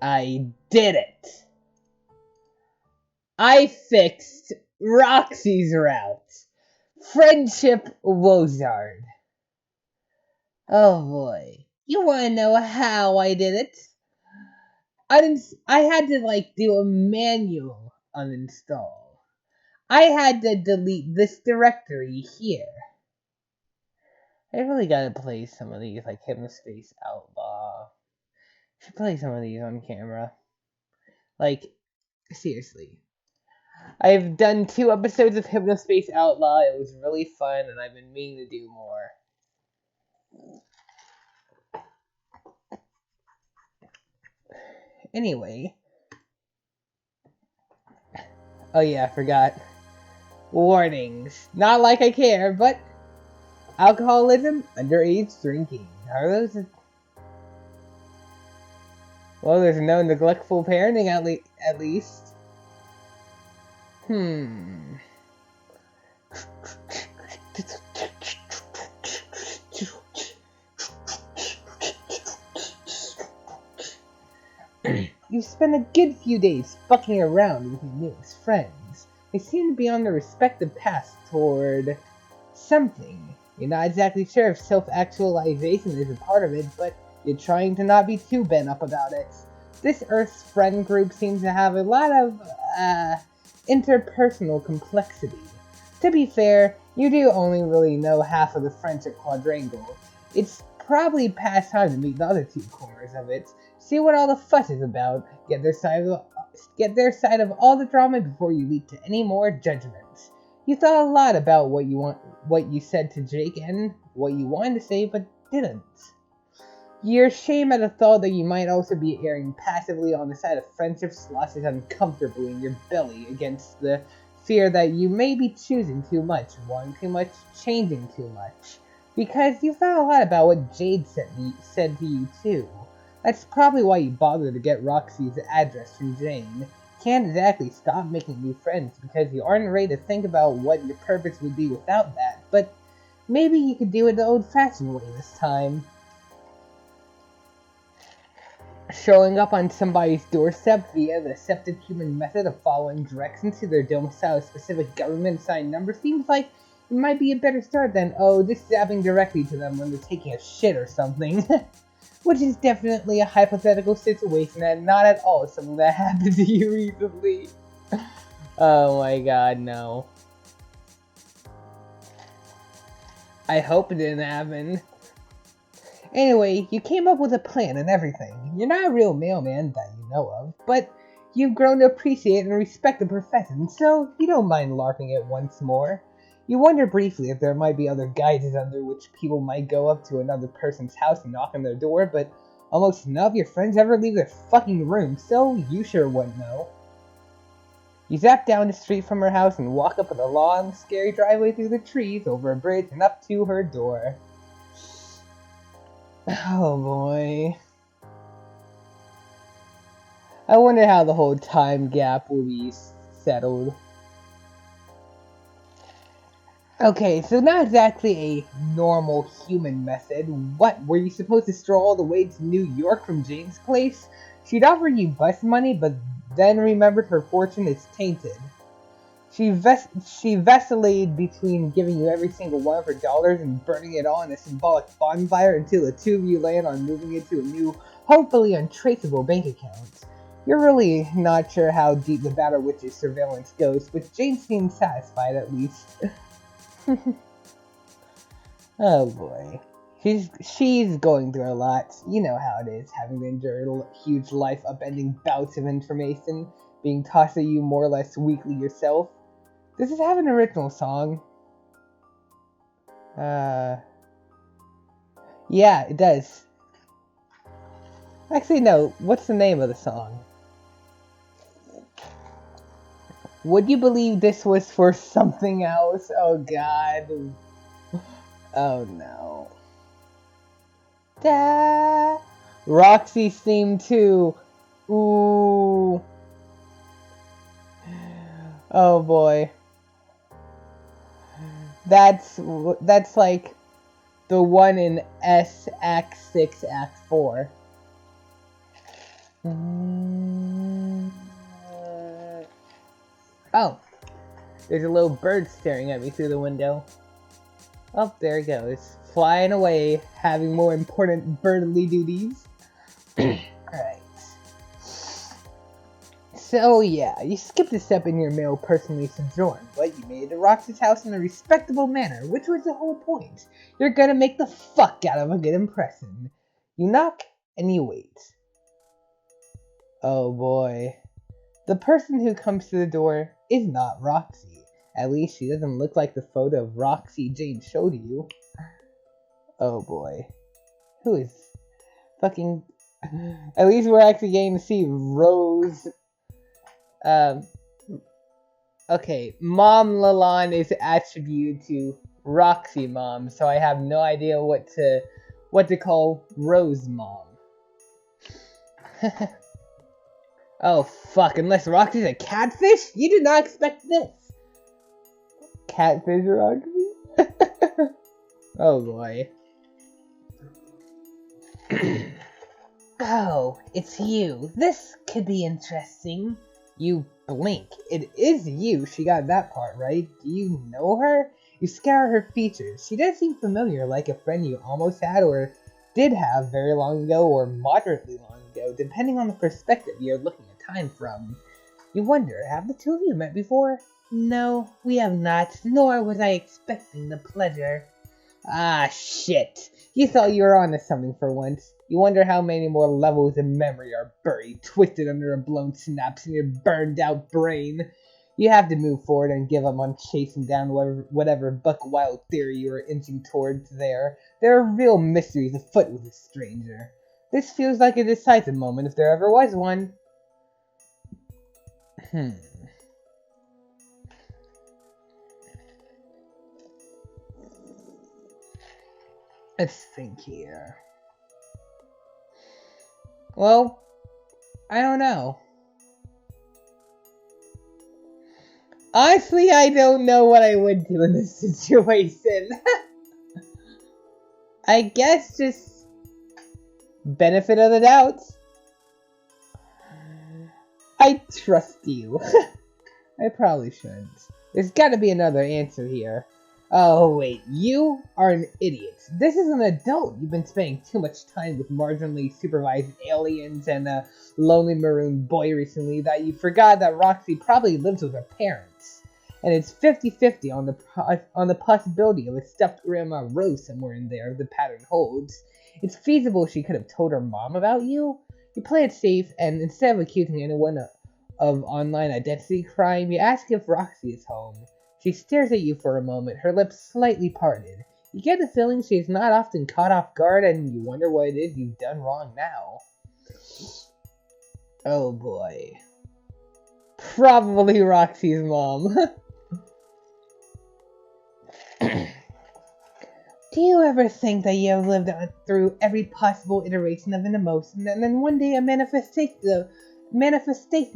I did it! I fixed Roxy's route. Friendship Wozard. Oh boy. You wanna know how I did it? I had to do a manual uninstall. I had to delete this directory here. I really gotta play some of these, like Hypnospace Outlaw. I should play some of these on camera. Seriously. I've done 2 episodes of Hypnospace Outlaw. It was really fun, and I've been meaning to do more. Anyway. Oh yeah, I forgot. Warnings. Not like I care, but alcoholism, underage drinking. Are those... Well, there's no neglectful parenting at least. You spent a good few days fucking around with your newest friends. They seem to be on their respective paths toward something. You're not exactly sure if self-actualization is a part of it, but you're trying to not be too bent up about it. This Earth's friend group seems to have a lot of, interpersonal complexity. To be fair, you do only really know half of the friendship quadrangle. It's probably past time to meet the other 2 corners of it. See what all the fuss is about. Get their side of all the drama before you leap to any more judgments. You thought a lot about what you said to Jake and what you wanted to say but didn't. You're ashamed at the thought that you might also be erring passively on the side of friendship sloshes uncomfortably in your belly against the fear that you may be choosing too much, wanting too much, changing too much. Because you thought a lot about what Jade said to you too. That's probably why you bothered to get Roxy's address from Jane. Can't exactly stop making new friends because you aren't ready to think about what your purpose would be without that, but maybe you could do it the old-fashioned way this time. Showing up on somebody's doorstep via the accepted human method of following directions to their domicile's specific government-assigned number seems like it might be a better start than, just zapping directly to them when they're taking a shit or something. Which is definitely a hypothetical situation and not at all something that happened to you recently. Oh my god, no. I hope it didn't happen. Anyway, you came up with a plan and everything. You're not a real mailman that you know of, but you've grown to appreciate and respect the profession, so you don't mind LARPing it once more. You wonder briefly if there might be other guises under which people might go up to another person's house and knock on their door, but almost none of your friends ever leave their fucking room, so you sure wouldn't know. You zap down the street from her house and walk up the long, scary driveway through the trees, over a bridge, and up to her door. Oh boy. I wonder how the whole time gap will be settled. Okay, so not exactly a normal human method. What, were you supposed to stroll all the way to New York from Jane's place? She'd offered you bus money, but then remembered her fortune is tainted. She vacillated between giving you every single one of her dollars and burning it all in a symbolic bonfire until the 2 of you land on moving it to a new, hopefully untraceable bank account. You're really not sure how deep the Battle Witch's surveillance goes, but Jane seems satisfied at least. Oh boy. She's going through a lot. You know how it is, having to endure huge life-upending bouts of information being tossed at you more or less weekly yourself. Does it have an original song? Yeah, it does. Actually, no. What's the name of the song? Would you believe this was for something else? Oh god. Oh no. Da. Roxy's theme too. Ooh. Oh boy. That's like the one in S Act 6 Act 4. There's a little bird staring at me through the window. Oh, there it goes. Flying away, having more important birdly duties. Alright. So yeah, you skipped a step in your male personally sojourn, but you made it to Roxy's house in a respectable manner, which was the whole point. You're gonna make the fuck out of a good impression. You knock, and you wait. Oh boy. The person who comes to the door is not Roxy. At least she doesn't look like the photo of Roxy Jane showed you. Oh boy. Who is fucking... At least we're actually getting to see Rose... Okay, Mom Lalondw is attributed to Roxy Mom, so I have no idea what to call Rose Mom. Oh fuck, unless Roxy's a catfish? You did not expect this! Catfish Roxy? Oh boy. Oh, it's you. This could be interesting. You blink. It is you. She got that part right. Do you know her? You scour her features. She does seem familiar, like a friend you almost had or did have very long ago or moderately long ago, depending on the perspective you're looking at time from. You wonder, have the two of you met before? No, we have not, nor was I expecting the pleasure. Ah, shit. You thought you were onto something for once. You wonder how many more levels of memory are buried, twisted under a blown synapse in your burned-out brain. You have to move forward and give up on chasing down whatever buck-wild theory you are inching towards there. There are real mysteries afoot with this stranger. This feels like a decisive moment if there ever was one. Let's think here. Well, I don't know. Honestly, I don't know what I would do in this situation. I guess just benefit of the doubt. I trust you. I probably shouldn't. There's gotta be another answer here. Oh wait, you are an idiot. This is an adult. You've been spending too much time with marginally supervised aliens and a lonely maroon boy recently that you forgot that Roxy probably lives with her parents. And it's 50-50 on the possibility of a stuffed Grandma Rose somewhere in there if the pattern holds. It's feasible she could have told her mom about you. You play it safe, and instead of accusing anyone of online identity crime, you ask if Roxy is home. She stares at you for a moment, her lips slightly parted. You get the feeling she is not often caught off guard, and you wonder what it is you've done wrong now. Oh boy. Probably Roxy's mom. Do you ever think that you have lived through every possible iteration of an emotion, and then one day a manifestation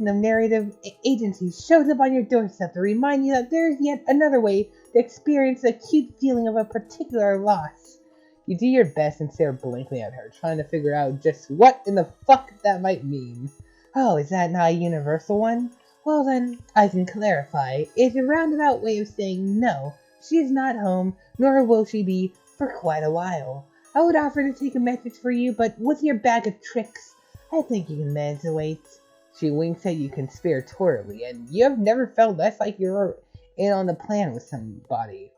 of narrative agency shows up on your doorstep to remind you that there is yet another way to experience the acute feeling of a particular loss? You do your best and stare blankly at her, trying to figure out just what in the fuck that might mean. Oh, is that not a universal one? Well then, I can clarify. It's a roundabout way of saying no, she is not home, nor will she be for quite a while. I would offer to take a message for you, but with your bag of tricks, I think you can manage to wait. She winks at you conspiratorially, and you have never felt less like you're in on the plan with somebody.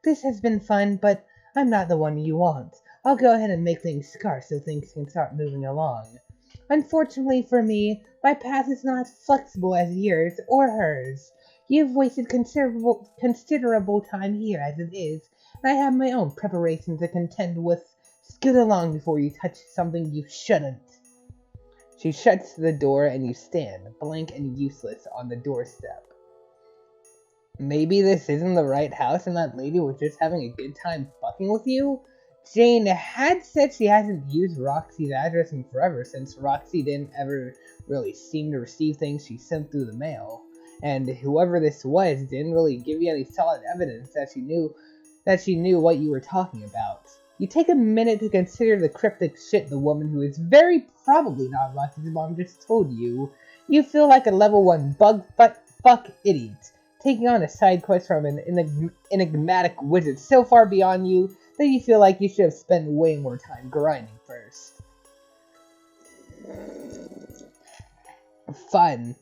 This has been fun, but I'm not the one you want. I'll go ahead and make things scarce so things can start moving along. Unfortunately for me, my path is not flexible as yours or hers. You've wasted considerable time here as it is, and I have my own preparations to contend with. Scoot along before you touch something you shouldn't. She shuts the door and you stand, blank and useless, on the doorstep. Maybe this isn't the right house and that lady was just having a good time fucking with you? Jane had said she hasn't used Roxy's address in forever since Roxy didn't ever really seem to receive things she sent through the mail. And whoever this was didn't really give you any solid evidence that she knew what you were talking about. You take a minute to consider the cryptic shit the woman who is very probably not Roxy's mom just told you. You feel like a level 1 bug fuck idiot. taking on a side quest from an enigmatic wizard so far beyond you that you feel like you should have spent way more time grinding first. Fun.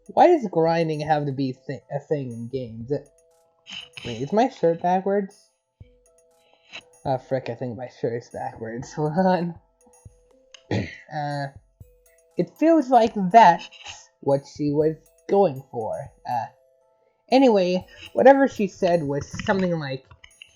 Why does grinding have to be a thing in games? Wait, is my shirt backwards? Oh, frick, I think my shirt is backwards. Hold on. It feels like that's what she was going for. Anyway, whatever she said was something like,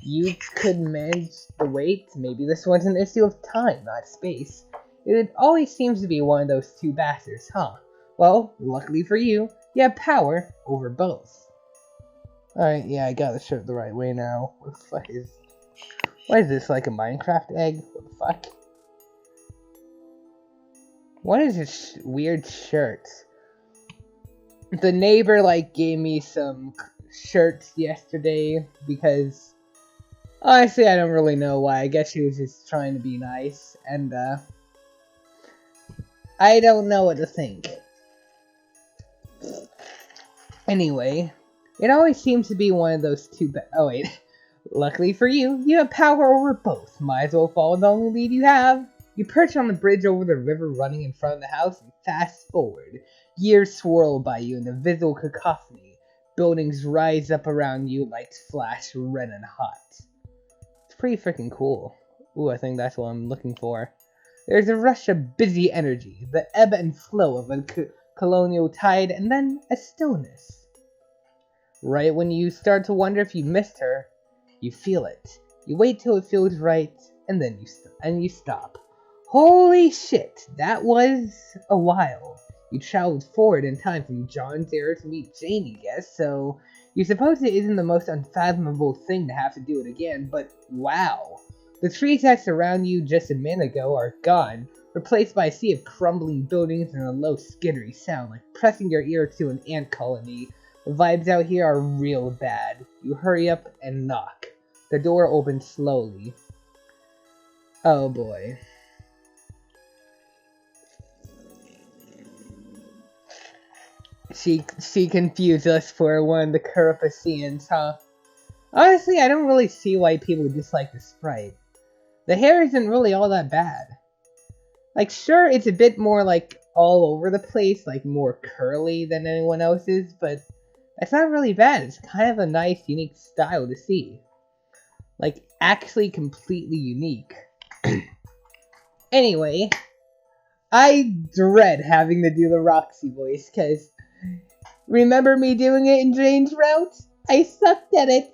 you could manage the weight. Maybe this was an issue of time, not space. It always seems to be one of those two bastards, huh? Well, luckily for you, you have power over both. Alright, yeah, I got the shirt the right way now. What the fuck is... What is this, like a Minecraft egg? What the fuck? What is this weird shirt? The neighbor, like, gave me some shirts yesterday because... Honestly, I don't really know why. I guess she was just trying to be nice, and, I don't know what to think. Anyway, it always seems to be one of those two oh wait. Luckily for you, you have power over both. Might as well follow the only lead you have. You perch on the bridge over the river running in front of the house and fast forward. Years swirl by you in a visual cacophony. Buildings rise up around you, lights flash red and hot. It's pretty freaking cool. Ooh, I think that's what I'm looking for. There's a rush of busy energy, the ebb and flow of a colonial tide, and then a stillness. Right when you start to wonder if you missed her, you feel it. You wait till it feels right, and then you stop. Holy shit, that was a while. You traveled forward in time from John's era to meet Janie, yes, so you suppose it isn't the most unfathomable thing to have to do it again, but wow. The trees that surround you just a minute ago are gone, replaced by a sea of crumbling buildings and a low skittery sound like pressing your ear to an ant colony. The vibes out here are real bad. You hurry up and knock. The door opens slowly. Oh boy. She confused us for one of the Curupasians, huh? Honestly, I don't really see why people dislike the sprite. The hair isn't really all that bad. Like, sure, it's a bit more, like, all over the place, like, more curly than anyone else's, but that's not really bad. It's kind of a nice, unique style to see. Like, actually completely unique. Anyway, I dread having to do the Roxy voice, because remember me doing it in Jane's route? I sucked at it.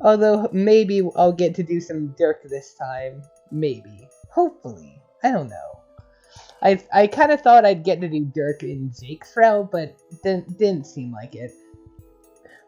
Although, maybe I'll get to do some Dirk this time. Maybe. Hopefully. I don't know. I kind of thought I'd get to do Dirk in Jake's route, but didn't seem like it.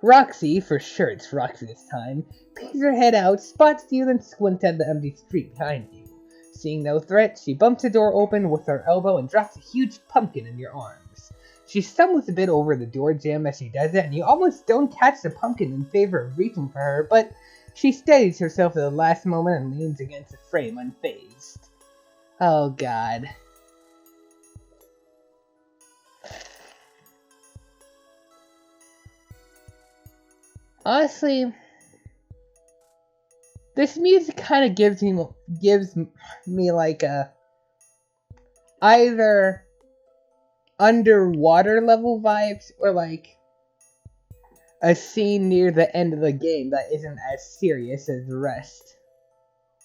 Roxy, for sure it's Roxy this time, peeks her head out, spots you, then squints at the empty street behind you. Seeing no threat, she bumps the door open with her elbow and drops a huge pumpkin in your arms. She stumbles a bit over the door jamb as she does it, and you almost don't catch the pumpkin in favor of reaching for her, but she steadies herself at the last moment and leans against the frame unfazed. Oh god. Honestly, this music kind of gives me like a either underwater level vibes or like a scene near the end of the game that isn't as serious as the rest.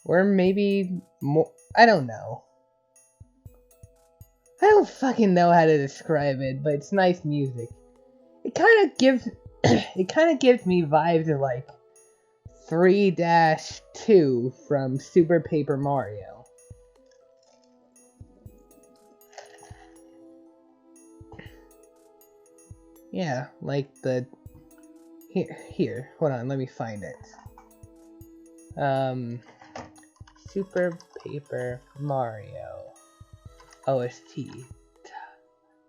Or maybe more, I don't know. I don't fucking know how to describe it, but it's nice music. It kind of gives me vibes of like 3-2 from Super Paper Mario. Yeah, like the here, hold on, let me find it. Super Paper Mario OST.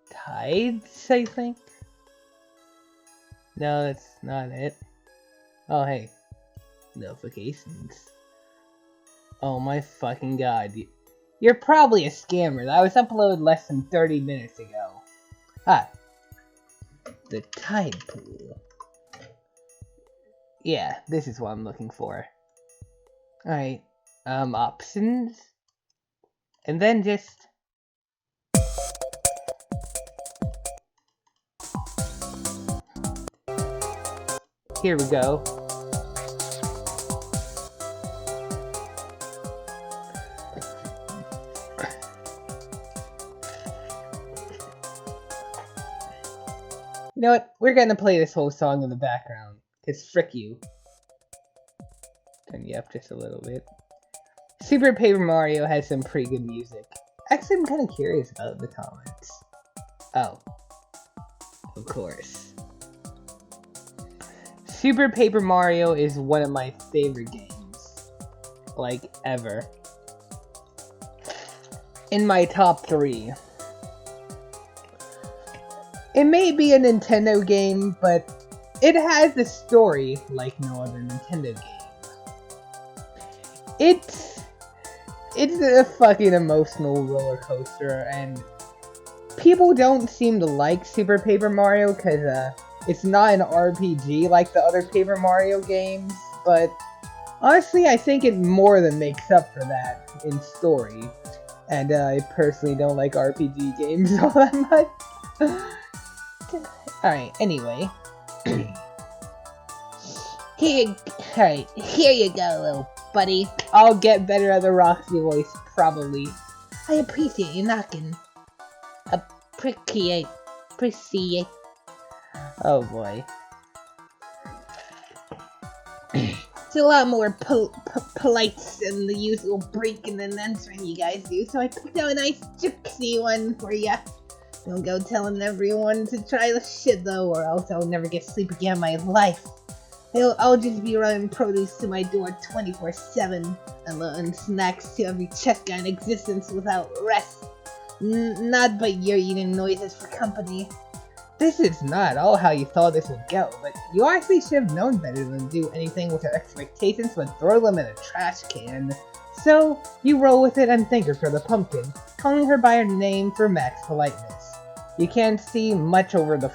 Tides, I think? No, that's not it. Oh, hey. Notifications. Oh my fucking god. You're probably a scammer. That was uploaded less than 30 minutes ago. Ah. The tide pool. Yeah, this is what I'm looking for. Alright, options. And then just... Here we go. You know what? We're gonna play this whole song in the background. Cause frick you. Turn you up just a little bit. Super Paper Mario has some pretty good music. Actually, I'm kind of curious about the comments. Oh. Of course. Super Paper Mario is one of my favorite games. Like, ever. In my top 3. It may be a Nintendo game, but it has a story like no other Nintendo game. It's a fucking emotional roller coaster, and people don't seem to like Super Paper Mario because it's not an RPG like the other Paper Mario games, but honestly I think it more than makes up for that in story. And I personally don't like RPG games all that much. Alright, anyway. Here you go, little buddy. I'll get better at the Roxy voice, probably. I appreciate you knocking. Appreciate. Oh boy. It's a lot more polite than the usual breaking and entering you guys do, so I picked out a nice gypsy one for ya. Don't go telling everyone to try the shit though, or else I'll never get sleep again in my life. I'll just be running produce to my door 24/7, and snacks to every chest guy in existence without rest. Not but you're eating noises for company. This is not all how you thought this would go, but you actually should have known better than to do anything with your expectations but throw them in a trash can. So, you roll with it and thank her for the pumpkin, calling her by her name for max politeness. You can't see much over the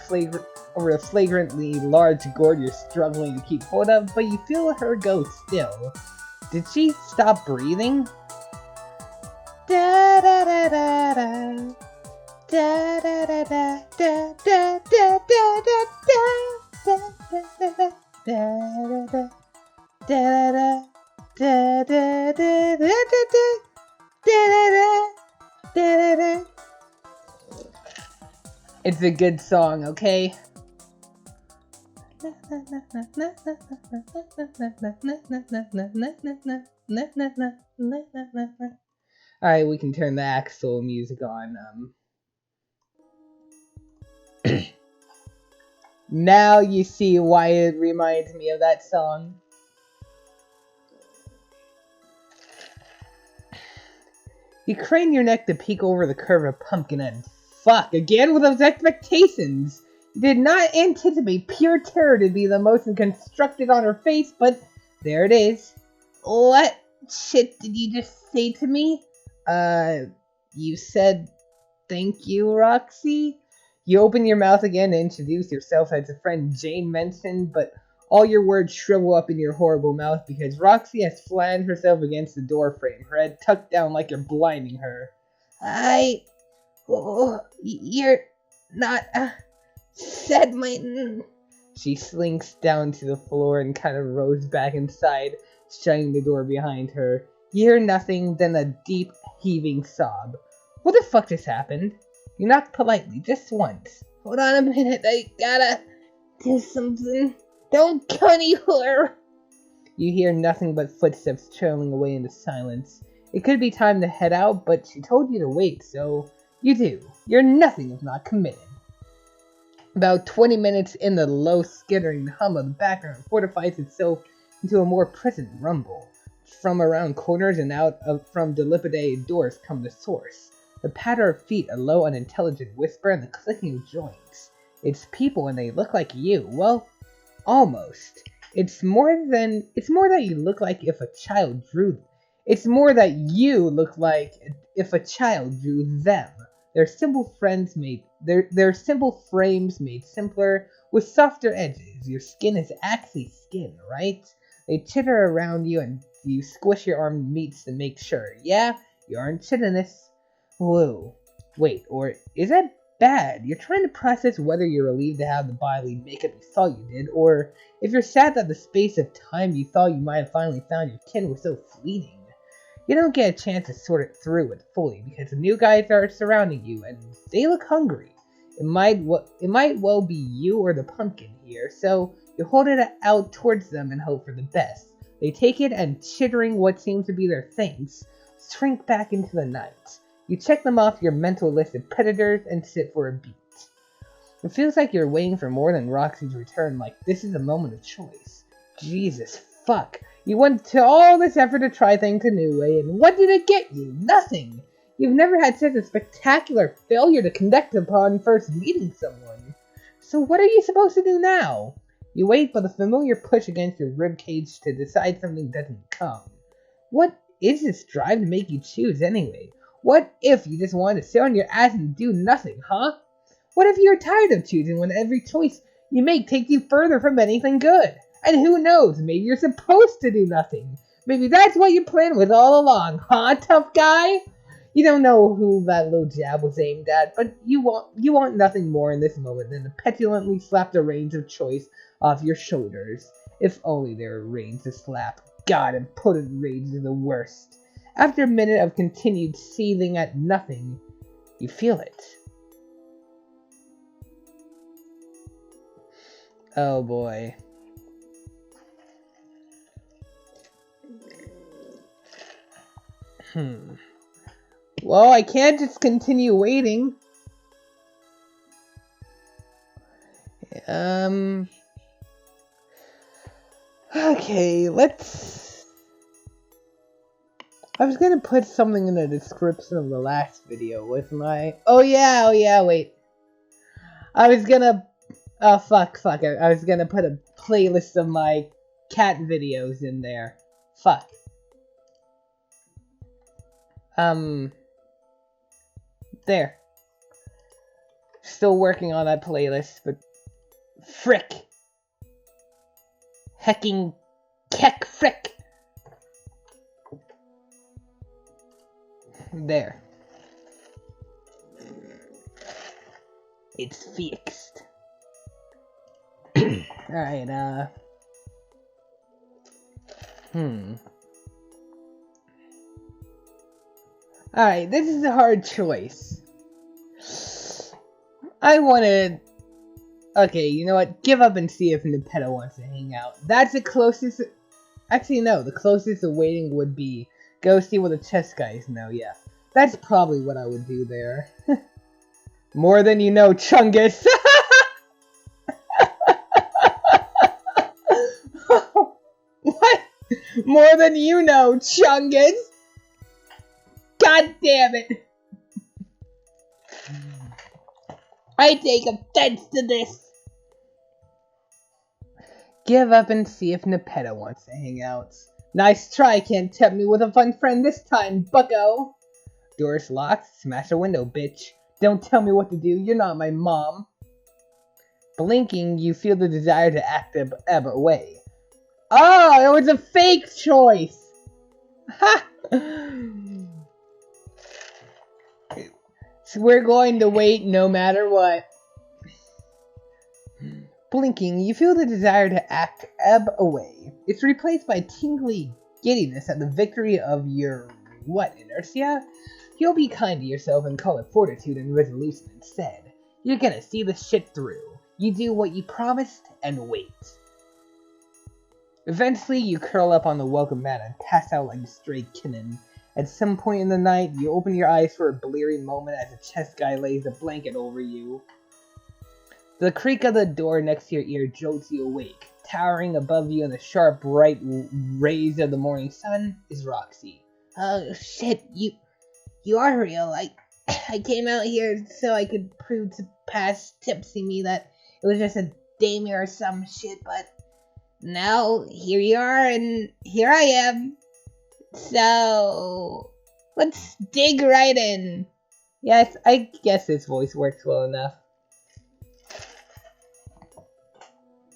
flagrantly large gourd you're struggling to keep hold of, but you feel her go still. Did she stop breathing? Da da da da da. Da da da da da da da da da da da da da. It's a good song, okay? Alright, we can turn the actual music on. Now you see why it reminds me of that song. You crane your neck to peek over the curve of pumpkin and fuck again with those expectations. You did not anticipate pure terror to be the emotion constructed on her face, but there it is. What shit did you just say to me? You said thank you, Roxy? You open your mouth again to introduce yourself as a friend Jane mentioned, but all your words shrivel up in your horrible mouth because Roxy has flattened herself against the doorframe, her head tucked down like you're blinding her. You're not, said my... She slinks down to the floor and kind of rolls back inside, shutting the door behind her. You hear nothing, then a deep, heaving sob. What the fuck just happened? You knocked politely, just once. Hold on a minute, I gotta do something. Don't go anywhere. You hear nothing but footsteps trailing away into silence. It could be time to head out, but she told you to wait, so you do. You're nothing if not committed. About 20 minutes in, the low, skittering hum of the background fortifies itself into a more present rumble. From around corners and out from dilapidated doors come the source. The patter of feet, a low, unintelligent whisper, and the clicking of joints. It's people and they look like you. Well, almost. It's more that you look like if a child drew them. It's more that you look like if a child drew them. They're simple friends made They're simple frames made simpler with softer edges. Your skin is actually skin, right? They chitter around you and you squish your arm meats to make sure. Yeah, you aren't chitinous. Whoa. Wait, or is that bad? You're trying to process whether you're relieved to have the bodily makeup you thought you did, or if you're sad that the space of time you thought you might have finally found your kin was so fleeting. You don't get a chance to sort it through it fully because the new guys are surrounding you and they look hungry. It might well be you or the pumpkin here, so you hold it out towards them and hope for the best. They take it and, chittering what seems to be their thanks, shrink back into the night. You check them off your mental list of predators and sit for a beat. It feels like you're waiting for more than Roxy's return, like this is a moment of choice. Jesus fuck. You went to all this effort to try things a new way, and what did it get you? Nothing! You've never had such a spectacular failure to connect upon first meeting someone. So what are you supposed to do now? You wait for the familiar push against your ribcage to decide something doesn't come. What is this drive to make you choose anyway? What if you just wanted to sit on your ass and do nothing, huh? What if you're tired of choosing when every choice you make takes you further from anything good? And who knows, maybe you're supposed to do nothing. Maybe that's what your plan was all along, huh, tough guy? You don't know who that little jab was aimed at, but you want nothing more in this moment than to petulantly slap the reins of choice off your shoulders. If only there were reins to slap. God, impotent rage is the worst. After a minute of continued seething at nothing, you feel it. Oh boy. Well, I can't just continue waiting. Okay, let's... I was gonna put something in the description of the last video, wasn't I? Oh yeah, wait. I was gonna... Oh, fuck. I was gonna put a playlist of my cat videos in there. Fuck. There. Still working on that playlist, but... Frick. Hecking... Keck frick. There. It's fixed. Alright, Alright, this is a hard choice. I wanna... Okay, you know what? Give up and see if Nepeta wants to hang out. That's the closest... Actually, no. The closest to waiting would be go see what the chess guys know, yeah. That's probably what I would do there. More than you know, Chungus! What? More than you know, Chungus! God damn it! I take offense to this! Give up and see if Nepeta wants to hang out. Nice try, can't tempt me with a fun friend this time, bucko! Door's locked, smash a window, bitch. Don't tell me what to do, you're not my mom. Blinking, you feel the desire to ebb away. Oh, it was a fake choice! Ha! So we're going to wait no matter what. Blinking, you feel the desire to ebb away. It's replaced by tingly giddiness at the victory of your, inertia? You'll be kind to yourself and call it fortitude and resolution instead. You're gonna see the shit through. You do what you promised and wait. Eventually, you curl up on the welcome mat and pass out like a stray kitten. At some point in the night, you open your eyes for a bleary moment as a chess guy lays a blanket over you. The creak of the door next to your ear jolts you awake. Towering above you in the sharp, bright rays of the morning sun is Roxy. Oh shit, you are real. I came out here so I could prove to past tipsy me that it was just a daemon or some shit, but now here you are and here I am. So let's dig right in. Yes, I guess this voice works well enough.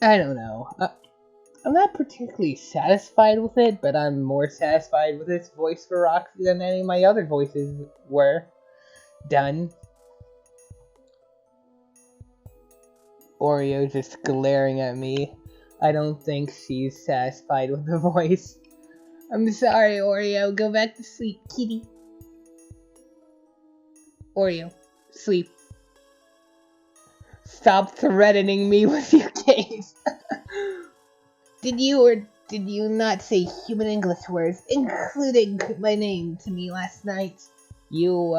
I don't know. I'm not particularly satisfied with it, but I'm more satisfied with this voice for Roxy than any of my other voices were done. Oreo just glaring at me. I don't think she's satisfied with the voice. I'm sorry, Oreo. Go back to sleep, kitty. Oreo, sleep. Stop threatening me with your gaze. Did you not say human English words, including my name, to me last night? You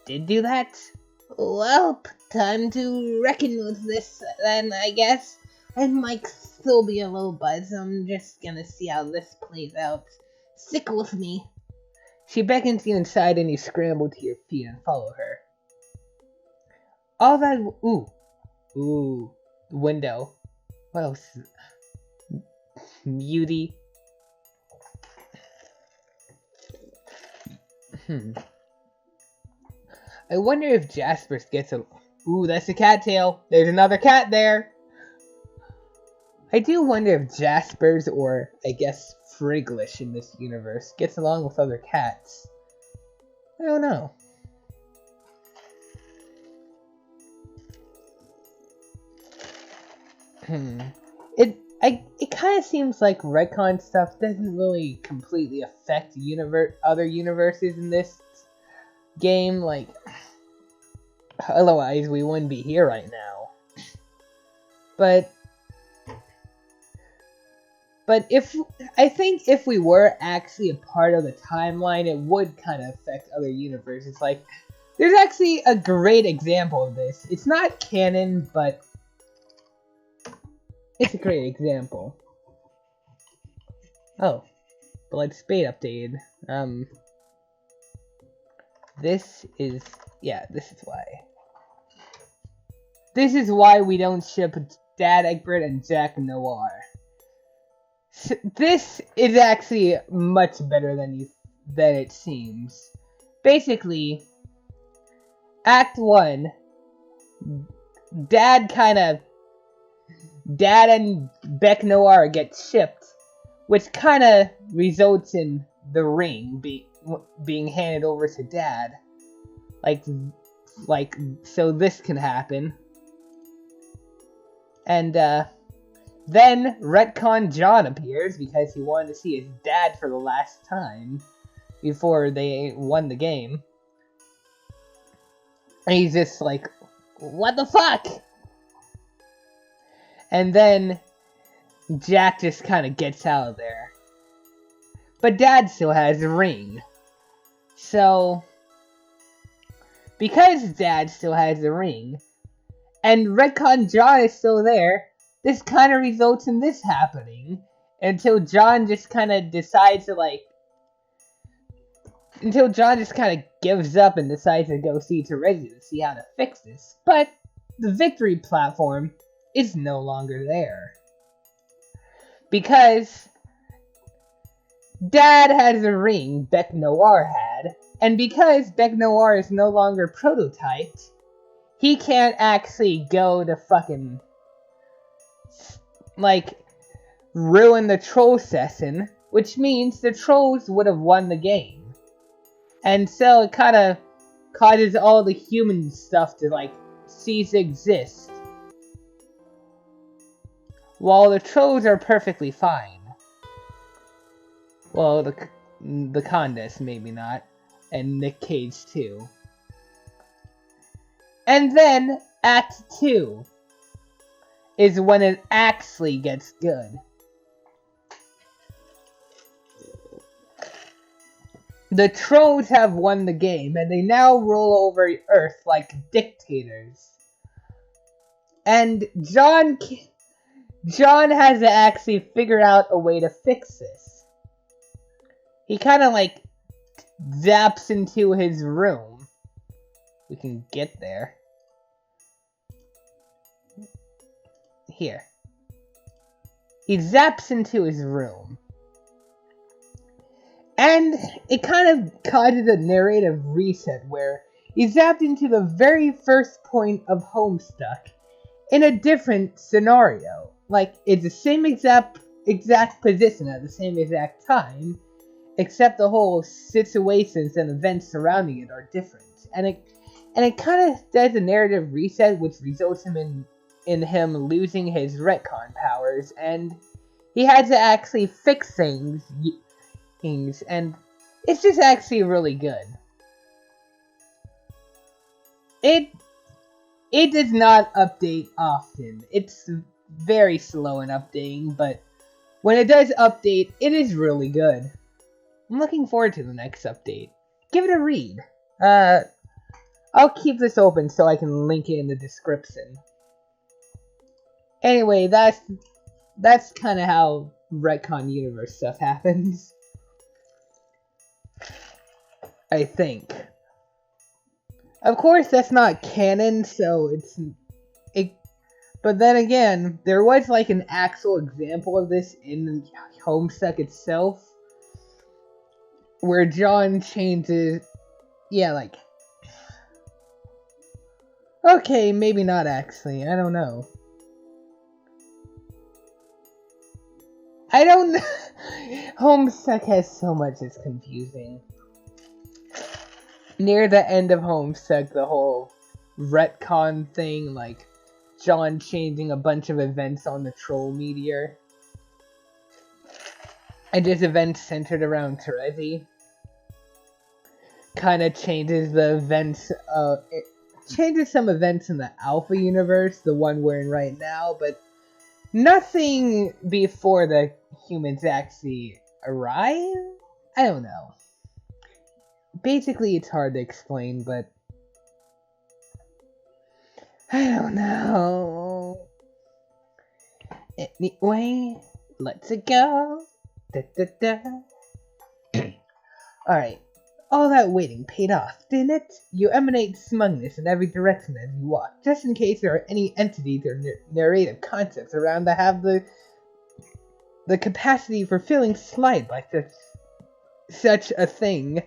did do that? Well, time to reckon with this then, I guess. I might still be a little buzzed. I'm just gonna see how this plays out. Stick with me. She beckons you inside and you scramble to your feet and follow her. All that... Ooh. Window. What else? Beauty. I wonder if Jasper's gets a... Ooh, that's a cattail. There's another cat there. I do wonder if Jasper's, or I guess Friglish in this universe, gets along with other cats. I don't know. It kind of seems like retcon stuff doesn't really completely affect other universes in this game. Like, otherwise we wouldn't be here right now. But I think if we were actually a part of the timeline, it would kind of affect other universes. Like, there's actually a great example of this. It's not canon, but it's a great example. Oh, Blood Spade updated. This is why. This is why we don't ship Dad Egbert and Jack Noir. This is actually much better than it seems. Basically, Act 1, Dad and Beck Noir get shipped, which kind of results in the ring being handed over to Dad. Like, so this can happen. And, then Retcon John appears because he wanted to see his dad for the last time before they won the game. And he's just like, what the fuck? And then Jack just kind of gets out of there. But Dad still has a ring. So, because Dad still has the ring, and Retcon John is still there, this kind of results in this happening until John just kind of decides to until John just kind of gives up and decides to go see Terezi to see how to fix this. But the victory platform is no longer there. Because Dad has a ring Beck Noir had, and because Beck Noir is no longer prototyped, he can't actually go to fucking ruin the troll session, which means the trolls would have won the game. And so it kind of causes all the human stuff to, cease to exist. While the trolls are perfectly fine. Well, the Condes, maybe not. And Nick Cage, too. And then, Act 2 is when it actually gets good. The trolls have won the game, and they now rule over Earth like dictators. And John has to actually figure out a way to fix this. He kind of zaps into his room. We can get there. Here. He zaps into his room. And it kind of causes a narrative reset where he zapped into the very first point of Homestuck in a different scenario. Like, it's the same exact position at the same exact time, except the whole situations and events surrounding it are different. And it kind of does a narrative reset, which results in him losing his retcon powers, and he had to actually fix things, and it's just actually really good. It does not update often. It's very slow in updating, but when it does update, it is really good. I'm looking forward to the next update. Give it a read. I'll keep this open so I can link it in the description. Anyway, that's kind of how retcon universe stuff happens. I think. Of course, that's not canon, so but then again, there was like an actual example of this in Homestuck itself, where John changes. Yeah, like. Okay, maybe not actually. I don't know. I don't know. Homestuck has so much that's confusing. Near the end of Homestuck, the whole retcon thing, like John changing a bunch of events on the troll meteor. And this event centered around Terezi. Kind of changes the events, it changes some events in the Alpha universe, the one we're in right now, but nothing before the humans actually arrive? I don't know. Basically, it's hard to explain, but I don't know. Anyway, let's go. Da, da, da. Alright, all that waiting paid off, didn't it? You emanate smugness in every direction as you walk, just in case there are any entities or narrative concepts around that have the capacity for feeling slighted by such a thing.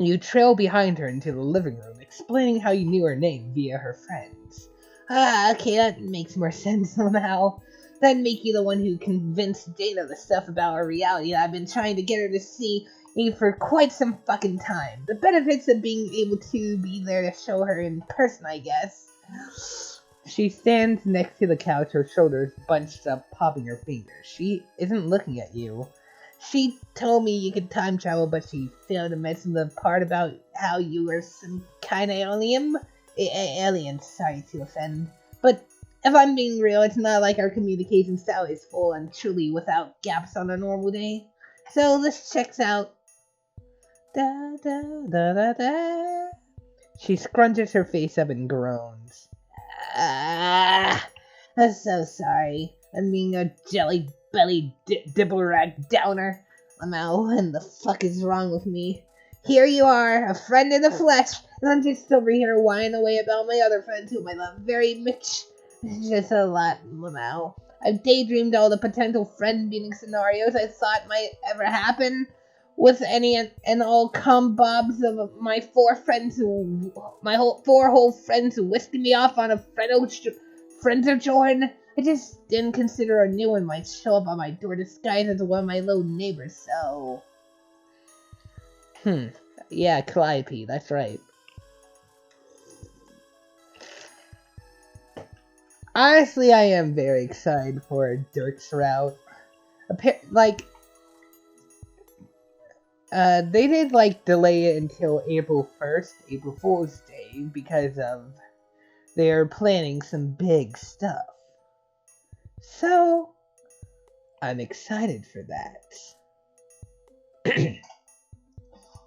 You trail behind her into the living room, explaining how you knew her name via her friends. Okay, that makes more sense somehow. That'd make you the one who convinced Dana the stuff about our reality that I've been trying to get her to see for quite some fucking time. The benefits of being able to be there to show her in person, I guess. She stands next to the couch, her shoulders bunched up, popping her fingers. She isn't looking at you. She told me you could time travel, but she failed to mention the part about how you were some kind of alien. Alien, sorry to offend. But if I'm being real, it's not like our communication style is full and truly without gaps on a normal day. So this checks out. Da da da da da. She scrunches her face up and groans. I'm so sorry. I'm being a jelly-bellied dibble-rag downer. What the fuck is wrong with me? Here you are, a friend in the flesh, and I'm just over here whining away about my other friends whom I love very much. It's just a lot, Lamau. I've daydreamed all the potential friend-meeting scenarios I thought might ever happen with any and all combobs of my four whole friends who whisked me off on a friend-o-jorn. I just didn't consider a new one might show up on my door disguised as one of my little neighbors, so... Yeah, Calliope, that's right. Honestly, I am very excited for Dirk's route. They did, delay it until April 1st, April Fool's Day, because they're planning some big stuff. So, I'm excited for that.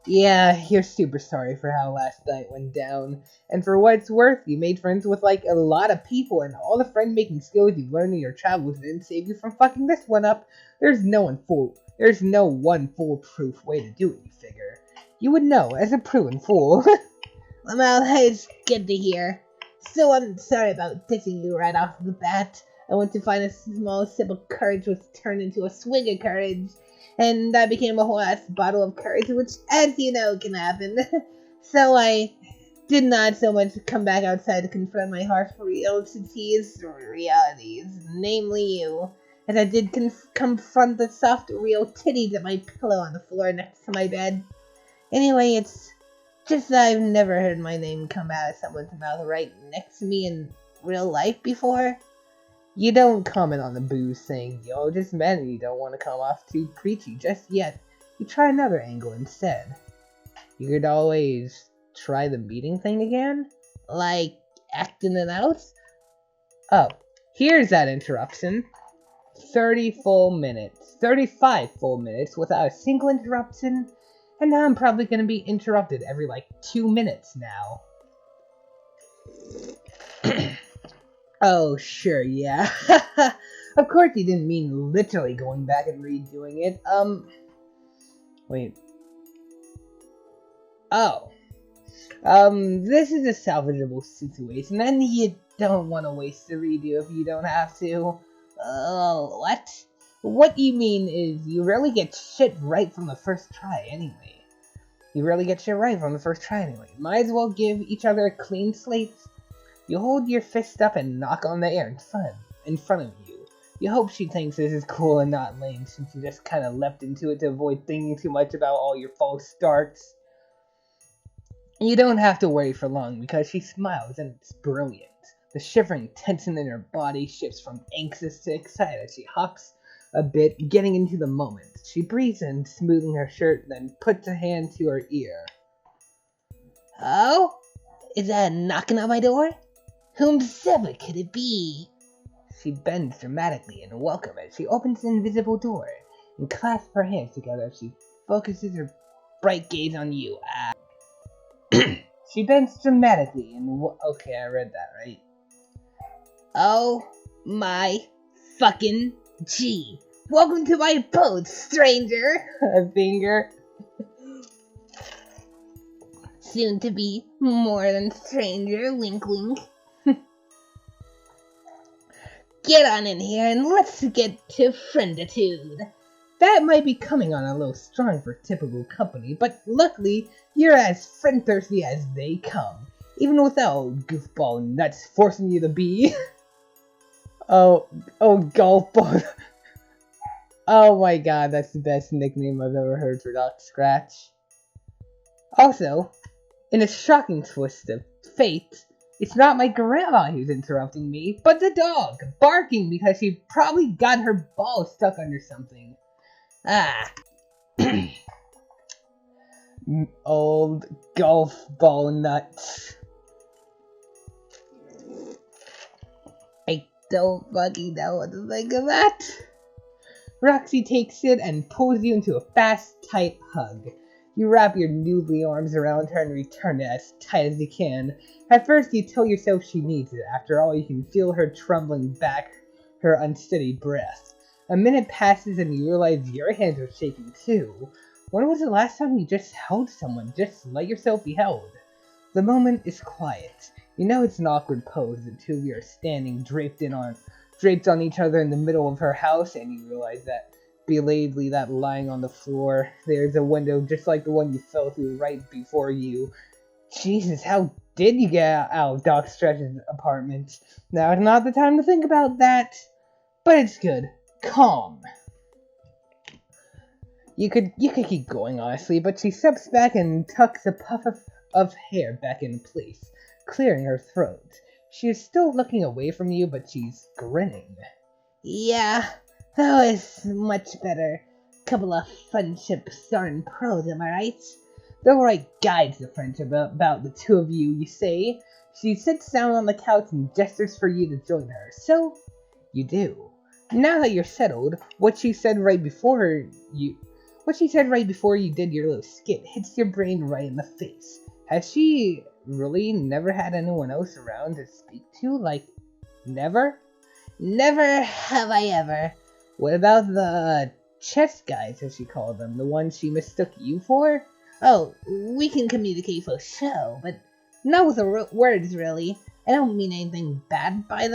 Yeah, you're super sorry for how last night went down. And for what it's worth, you made friends with, a lot of people, and all the friend-making skills you've learned in your travels didn't save you from fucking this one up. There's no one foolproof way to do it, you figure. You would know, as a proven fool. Well, that is good to hear. So I'm sorry about dissing you right off the bat. I went to find a small sip of courage which turned into a swig of courage. and that became a whole ass bottle of courage, which, as you know, can happen. So I did not so much come back outside to confront my harsh realities, namely you, as I did confront the soft, real titties at my pillow on the floor next to my bed. Anyway, it's just that I've never heard my name come out of someone's mouth right next to me in real life before. You don't comment on the booze saying, yo, just men and you don't want to come off too preachy just yet. You try another angle instead. You could always try the meeting thing again? Like, acting it out? Oh, here's that interruption. 35 full minutes without a single interruption, and now I'm probably gonna be interrupted every, 2 minutes now. Oh, sure, yeah. Of course you didn't mean literally going back and redoing it. Wait. Oh. This is a salvageable situation, and you don't want to waste the redo if you don't have to. What? What you mean is you rarely get shit right from the first try anyway. Might as well give each other a clean slate. You hold your fist up and knock on the air in front of you. You hope she thinks this is cool and not lame, since you just kinda leapt into it to avoid thinking too much about all your false starts. You don't have to worry for long, because she smiles and it's brilliant. The shivering tension in her body shifts from anxious to excited as she hops a bit, getting into the moment. She breathes in, smoothing her shirt, then puts a hand to her ear. Oh? Is that a knocking on my door? Whomsoever could it be? She bends dramatically in welcome as she opens the invisible door and clasps her hands together as she focuses her bright gaze on you. She bends dramatically in okay, I read that right. Oh my fucking G. Welcome to my abode, stranger. A finger. Soon to be more than stranger, wink wink. Get on in here and let's get to frienditude. That might be coming on a little strong for typical company, but luckily, you're as friend-thirsty as they come, even without goofball nuts forcing you to be. oh, golf ball. Oh my god, that's the best nickname I've ever heard for Doc Scratch. Also, in a shocking twist of fate, it's not my grandma who's interrupting me, but the dog, barking because she probably got her ball stuck under something. Old golf ball nuts. I don't fucking know what to think of that. Roxy takes it and pulls you into a fast, tight hug. You wrap your noodly arms around her and return it as tight as you can. At first, you tell yourself she needs it. After all, you can feel her trembling back, her unsteady breath. A minute passes and you realize your hands are shaking too. When was the last time you just held someone? Just let yourself be held. The moment is quiet. You know it's an awkward pose. The two of you are standing draped on each other in the middle of her house, and you realize that belatedly that lying on the floor, there's a window just like the one you fell through right before you. Jesus, how did you get out of Doc Stretch's apartment? Now is not the time to think about that, but it's good. Calm. You could keep going, honestly, but she steps back and tucks a puff of hair back in place, clearing her throat. She is still looking away from you, but she's grinning. Yeah, that was much better. Couple of friendships starting pros, am I right? The right guide to friendship about the two of you, you say. She sits down on the couch and gestures for you to join her. So, you do. Now that you're settled, what she said right before you did your little skit hits your brain right in the face. Has she really never had anyone else around to speak to? Like, never? Never have I ever. What about the chess guys, as she called them? The ones she mistook you for? Oh, we can communicate for show, but not with the words, really. I don't mean anything bad about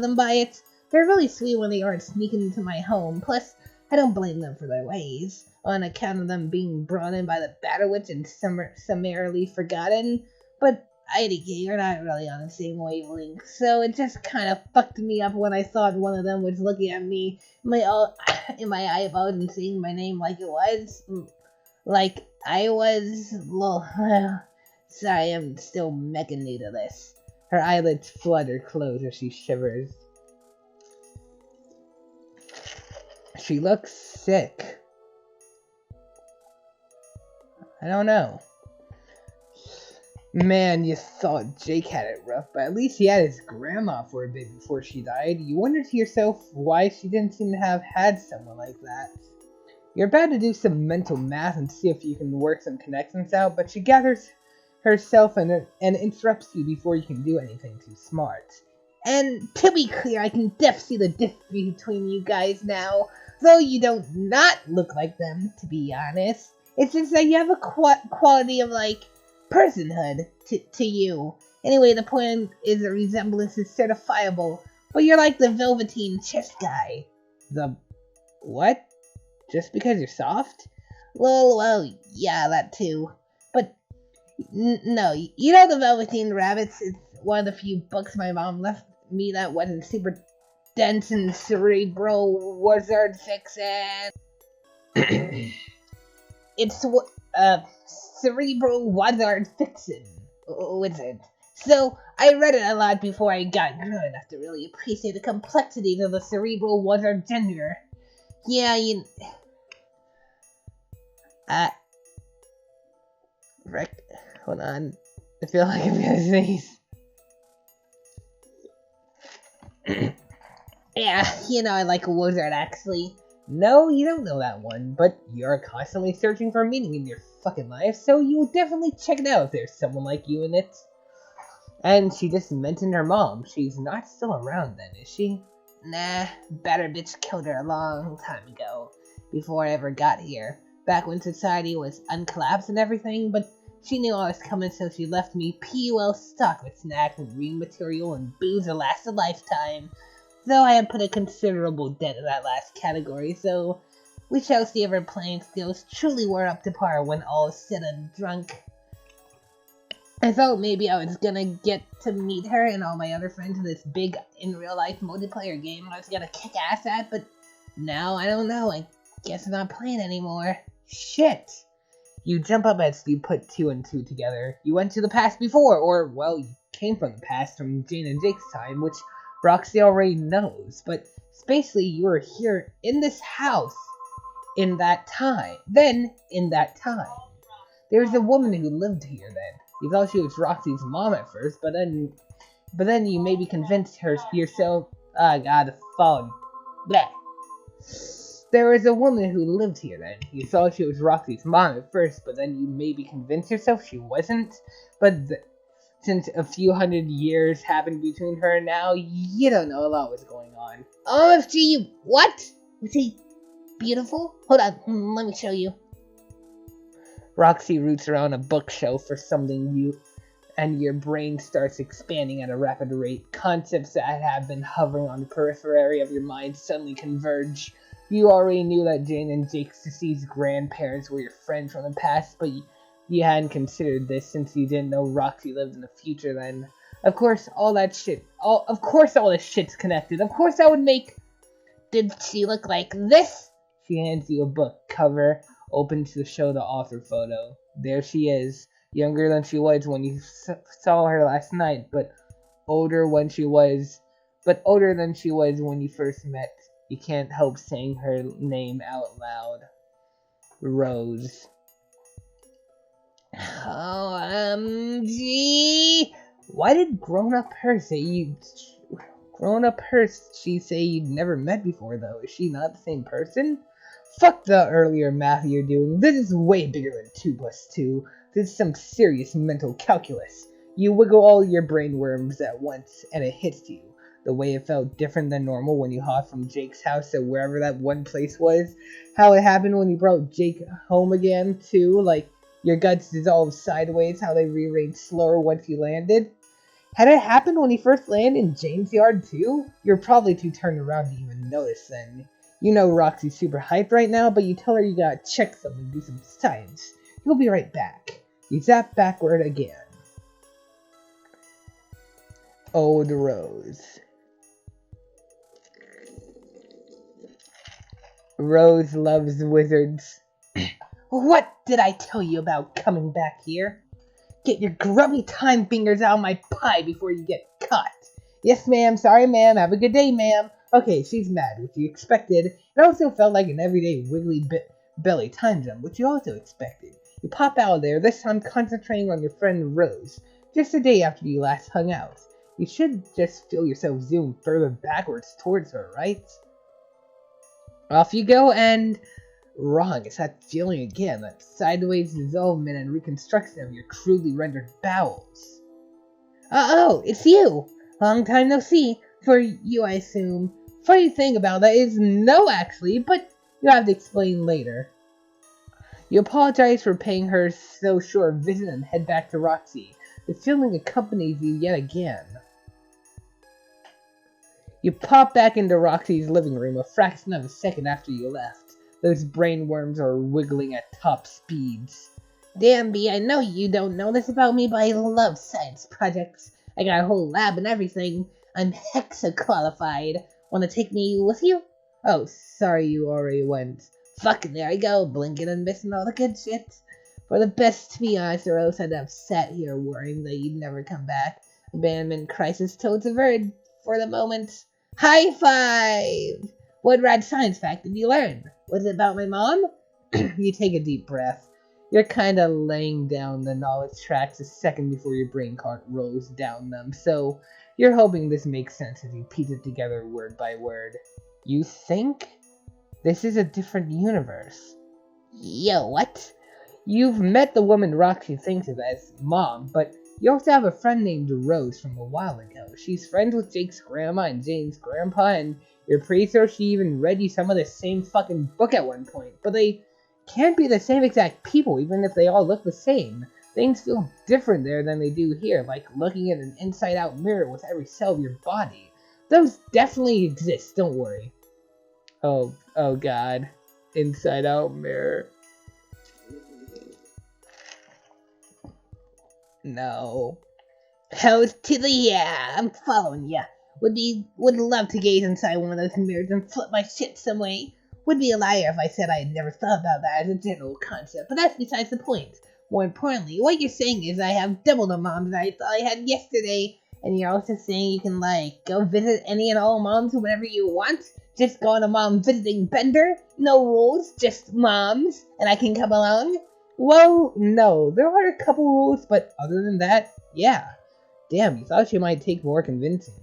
them by it. They're really sweet when they aren't sneaking into my home. Plus, I don't blame them for their ways, on account of them being brought in by the Battle Witch and summarily forgotten. But IDK, you're not really on the same wavelength, so it just kind of fucked me up when I thought one of them was looking at me in my eyeballs and saying my name like it was. Like I was. Well, sorry, I'm still mega new to this. Her eyelids flutter closed as she shivers. She looks sick. I don't know. Man, you thought Jake had it rough, but at least he had his grandma for a bit before she died. You wonder to yourself why she didn't seem to have had someone like that. You're about to do some mental math and see if you can work some connections out, but she gathers herself and interrupts you before you can do anything too smart. And to be clear, I can see the difference between you guys now, though you don't not look like them, to be honest. It's just that you have a quality of, like, personhood to you. Anyway, the point is the resemblance is certifiable, but you're like the velveteen chest guy. The what? Just because you're soft? Well, yeah, that too. But no, you know the Velveteen Rabbits? It's one of the few books my mom left me that wasn't super dense and cerebral wizard fiction. It's cerebral wizard fiction wizard. So I read it a lot before I got grown enough to really appreciate the complexities of the cerebral wizard gender. Yeah, Rick, hold on. I feel like I'm gonna sneeze. Yeah, I like a wizard, actually. No, you don't know that one, but you're constantly searching for meaning in your fucking life, so you'll definitely check it out if there's someone like you in it. And she just mentioned her mom. She's not still around then, is she? Nah, better bitch killed her a long time ago, before I ever got here. Back when society was uncollapsed and everything, but she knew I was coming, so she left me PUL stocked with snacks and reading material and booze to last a lifetime. Though I have put a considerable dent in that last category, so we shall see if her playing skills truly were up to par when all is said and drunk. I thought maybe I was gonna get to meet her and all my other friends in this big, in real life multiplayer game I was gonna kick ass at, but now I don't know, I guess I'm not playing anymore. Shit! You jump up as you put 2 and 2 together. You went to the past before, or, well, you came from the past from Jane and Jake's time, which Roxy already knows, but basically you were here in this house in that time. Then, in that time. There was a woman who lived here then. You thought she was Roxy's mom at first, but then you maybe convinced yourself. Ah, God, the phone. Bleh. There was a woman who lived here then. You thought she was Roxy's mom at first, but then you maybe convinced yourself she wasn't. But since a few hundred years happened between her and now, you don't know a lot was going on. OMG, what? Was he beautiful? Hold on, let me show you. Roxy roots around a bookshelf for something new, and your brain starts expanding at a rapid rate. Concepts that have been hovering on the periphery of your mind suddenly converge. You already knew that Jane and Jake's deceased grandparents were your friends from the past, but you hadn't considered this since you didn't know Roxy lived in the future then. Of course, all this shit's connected. Of course that would make... Did she look like this? She hands you a book cover, open to show the author photo. There she is, younger than she was when you saw her last night, but older than she was when you first met. You can't help saying her name out loud. Rose. OMG! Why did grown-up her say you'd never met before, though? Is she not the same person? Fuck the earlier math you're doing. This is way bigger than 2 plus 2. This is some serious mental calculus. You wiggle all your brain worms at once, and it hits you. The way it felt different than normal when you hopped from Jake's house to wherever that one place was. How it happened when you brought Jake home again, too. Like, your guts dissolved sideways, how they rearranged slower once you landed. Had it happened when he first landed in Jane's yard too? You're probably too turned around to even notice then. You know Roxy's super hyped right now, but you tell her you gotta check something, do some science. He'll be right back. You zap backward again. Old Rose. Rose loves wizards. What did I tell you about coming back here? Get your grubby time fingers out of my pie before you get caught. Yes, ma'am. Sorry, ma'am. Have a good day, ma'am. Okay, she's mad, which you expected. It also felt like an everyday wiggly belly time jump, which you also expected. You pop out of there, this time concentrating on your friend Rose, just a day after you last hung out. You should just feel yourself zoom further backwards towards her, right? Off you go, and... Wrong, it's that feeling again, that sideways dissolvement and reconstruction of your crudely rendered bowels. Oh, it's you! Long time no see. For you, I assume. Funny thing about that is no, actually, but you'll have to explain later. You apologize for paying her so short a visit and head back to Roxy. The feeling accompanies you yet again. You pop back into Roxy's living room a fraction of a second after you left. Those brain worms are wiggling at top speeds. Damn, B, I know you don't know this about me, but I love science projects. I got a whole lab and everything. I'm hexa qualified. Wanna take me with you? Oh, sorry you already went. Fuck, there I go, blinking and missing all the good shit. For the best, to be honest, or else I'd have sat here worrying that you'd never come back. Abandonment crisis toads averted for the moment. High five! What rad science fact did you learn? Was it about my mom? You take a deep breath. You're kinda laying down the knowledge tracks a second before your brain cart rolls down them, so you're hoping this makes sense as you piece it together word by word. You think? This is a different universe. Yo, what? You've met the woman Roxy thinks of as mom, but you also have a friend named Rose from a while ago. She's friends with Jake's grandma and Jane's grandpa, and you're pretty sure she even read you some of the same fucking book at one point. But they can't be the same exact people, even if they all look the same. Things feel different there than they do here, like looking at an inside-out mirror with every cell of your body. Those definitely exist, don't worry. Oh god. Inside-out mirror. No. How's to the yeah, I'm following ya. Would love to gaze inside one of those mirrors and flip my shit some way. Would be a liar if I said I had never thought about that as a general concept, but that's besides the point. More importantly, what you're saying is I have double the moms I thought I had yesterday, and you're also saying you can, go visit any and all moms whenever you want? Just go on a mom visiting bender? No rules, just moms, and I can come along? Well, no, there are a couple rules, but other than that, yeah. Damn, you thought you might take more convincing.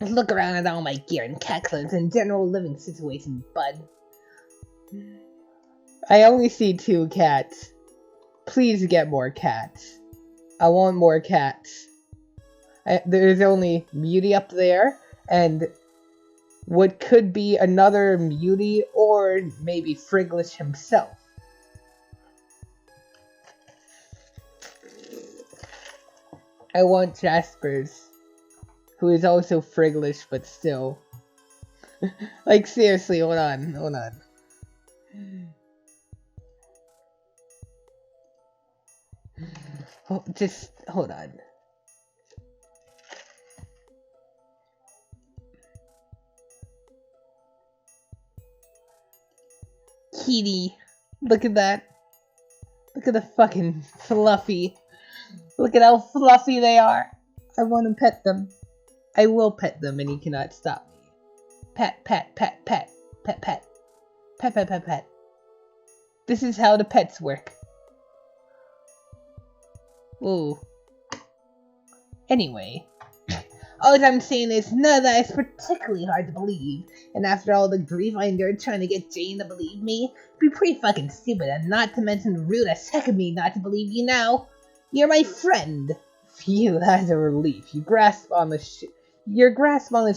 Look around at all my gear and cat clothes and general living situation, bud. I only see 2 cats. Please get more cats. I want more cats. There's only Beauty up there, and what could be another Beauty, or maybe Friglish himself. I want Jasper's, who is also Friglish, but still. Seriously, hold on. Just, hold on. Kitty, look at that. Look at the fucking fluffy. Look at how fluffy they are. I want to pet them. I will pet them, and he cannot stop me. Pet, pet, pet, pet. Pet, pet. Pet, pet, pet, pet. This is how the pets work. Ooh. Anyway. All I'm saying is none of that is particularly hard to believe. And after all the grief I endured trying to get Jane to believe me, it'd be pretty fucking stupid, and not to mention rude as heck of me not to believe you now. You're my friend. Phew, that's a relief. Your grasp on this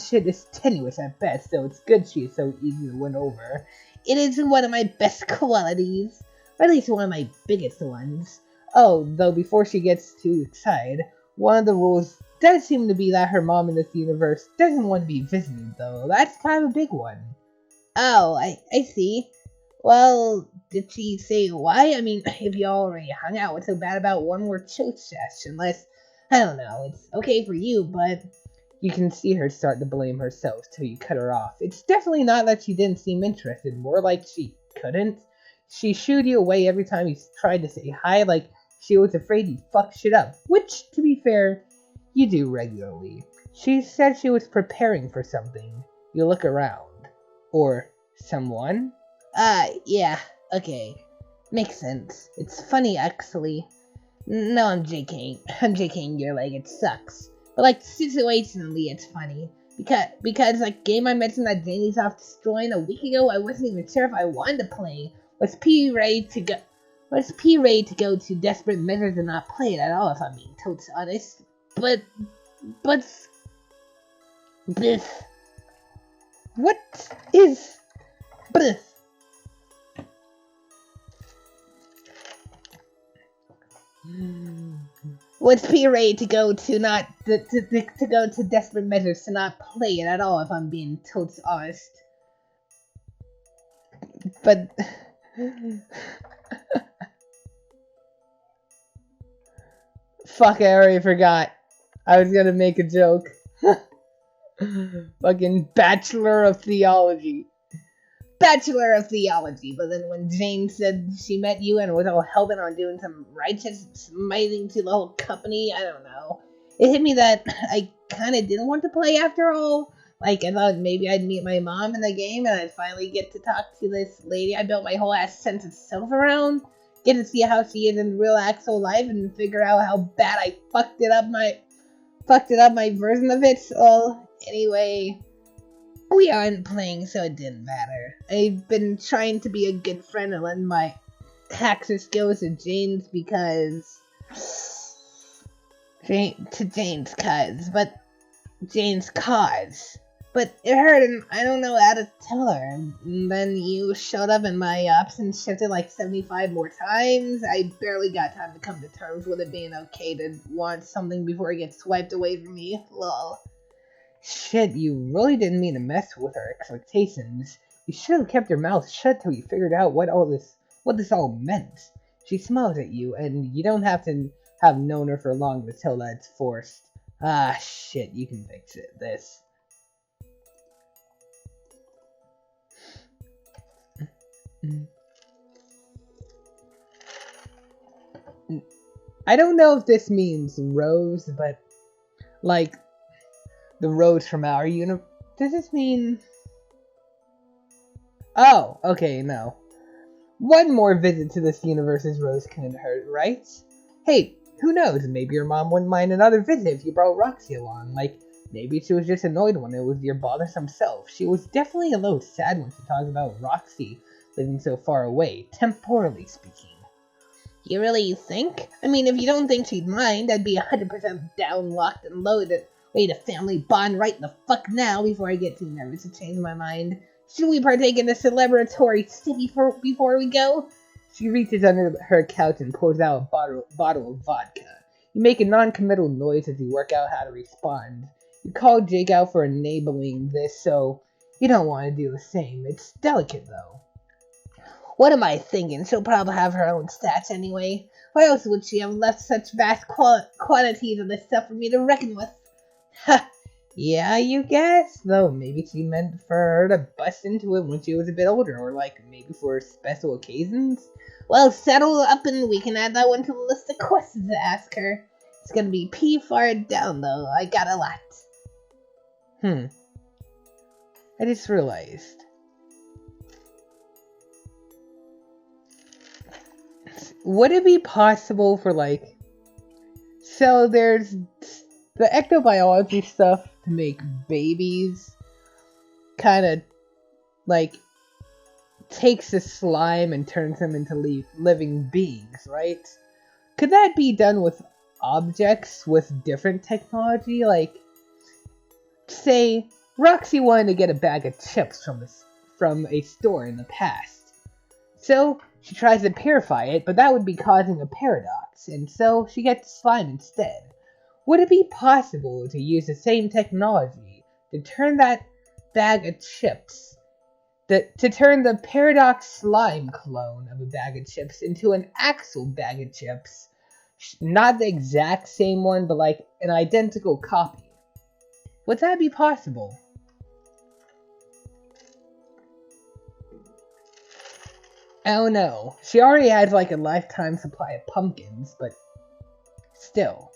shit is tenuous at best, so it's good she's so easy to win over. It is one of my best qualities, or at least one of my biggest ones. Oh, though before she gets too excited, One of the rules does seem to be that her mom in this universe doesn't want to be visited, though. That's kind of a big one. Oh, I see. Well, did she say why? I mean, if you already hung out, what's so bad about one more choke session? Unless, I don't know, it's okay for you, but... You can see her start to blame herself till you cut her off. It's definitely not that she didn't seem interested, more like she couldn't. She shooed you away every time you tried to say hi, like she was afraid you'd fuck shit up. Which, to be fair, you do regularly. She said she was preparing for something. You look around. Or someone? Yeah, okay. Makes sense. It's funny, actually. No, I'm JKing. You're like, it sucks. But, like, situationally, it's funny. Because like, game I mentioned that Janie's off destroying a week ago, I wasn't even sure if I wanted to play. Was P ready to go to desperate measures and not play it at all, if I'm being totally honest. But, this. What is this? Was P ready to go to go to desperate measures to not play it at all, if I'm being totally honest. But fuck, I already forgot. I was gonna make a joke. Fucking Bachelor of Theology. Bachelor of Theology, but then when Jane said she met you and was all hell-bent on doing some righteous smiting to the whole company, I don't know. It hit me that I kinda didn't want to play after all. Like, I thought maybe I'd meet my mom in the game and I'd finally get to talk to this lady I built my whole ass sense of self around. Get to see how she is in real actual life and figure out how bad I fucked it up my version of it. Well, anyway... We aren't playing, so it didn't matter. I've been trying to be a good friend and lend my hacker skills to Jane's because... Jane's cause. But it hurt and I don't know how to tell her. And then you showed up in my ups and shifted like 75 more times. I barely got time to come to terms with it being okay to want something before it gets swiped away from me. Lol. Shit, you really didn't mean to mess with our expectations. You should have kept your mouth shut till you figured out what this all meant. She smiles at you, and you don't have to have known her for long to tell that it's forced. Ah, shit, you can fix it. This. I don't know if this means Rose, but, like... The Rose from our universe. Does this mean... Oh, okay, no. One more visit to this universe's Rose couldn't hurt, right? Hey, who knows? Maybe your mom wouldn't mind another visit if you brought Roxy along. Like, maybe she was just annoyed when it was your bothersome self. She was definitely a little sad when she talked about Roxy living so far away, temporally speaking. You really think? I mean, if you don't think she'd mind, I'd be 100% down, locked, and loaded. Wait, a family bond right the fuck now before I get too nervous to change my mind. Should we partake in a celebratory sip before we go? She reaches under her couch and pulls out a bottle of vodka. You make a non-committal noise as you work out how to respond. You call Jake out for enabling this, so you don't want to do the same. It's delicate, though. What am I thinking? She'll probably have her own stats anyway. Why else would she have left such vast quantities of this stuff for me to reckon with? Ha! Yeah, you guess. Though maybe she meant for her to bust into it when she was a bit older, or like maybe for special occasions. Well, settle up and we can add that one to the list of questions to ask her. It's gonna be P far down though. I got a lot. I just realized. Would it be possible for like... So there's the ectobiology stuff to make babies kind of like takes the slime and turns them into living beings, right? Could that be done with objects with different technology? Like, say, Roxy wanted to get a bag of chips from a store in the past. So, she tries to purify it, but that would be causing a paradox, and so she gets slime instead. Would it be possible to use the same technology to turn that bag of chips, to turn the Paradox Slime clone of a bag of chips into an actual bag of chips? Not the exact same one, but like an identical copy. Would that be possible? Oh no, she already has like a lifetime supply of pumpkins, but still.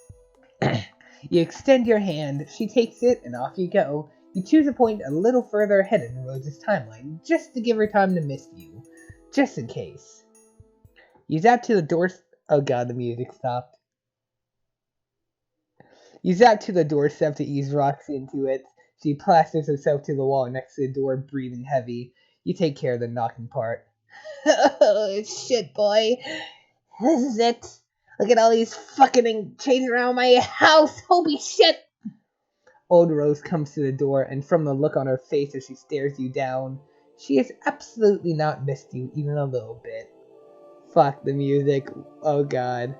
You extend your hand, she takes it, and off you go. You choose a point a little further ahead in Rose's timeline, just to give her time to miss you. Just in case. You zap to the door. Oh god, the music stopped. You zap to the doorstep to ease Roxy into it. She plasters herself to the wall next to the door, breathing heavy. You take care of the knocking part. Oh, shit, boy. This is it. Look at all these fucking chasing around my house. Holy shit. Old Rose comes to the door, and from the look on her face as she stares you down, she has absolutely not missed you even a little bit. Fuck the music. Oh god.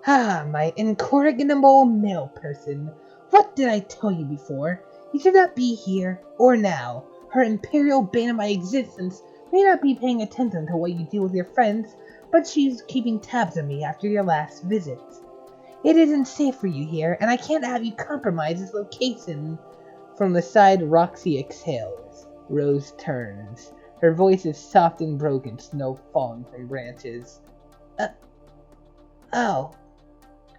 Ah, my incorrigible male person. What did I tell you before? You should not be here, or now. Her imperial bane of my existence may not be paying attention to what you do with your friends, but she's keeping tabs on me after your last visit. It isn't safe for you here, and I can't have you compromise this location. From the side, Roxy exhales. Rose turns. Her voice is soft and broken, snow falling from branches. Oh.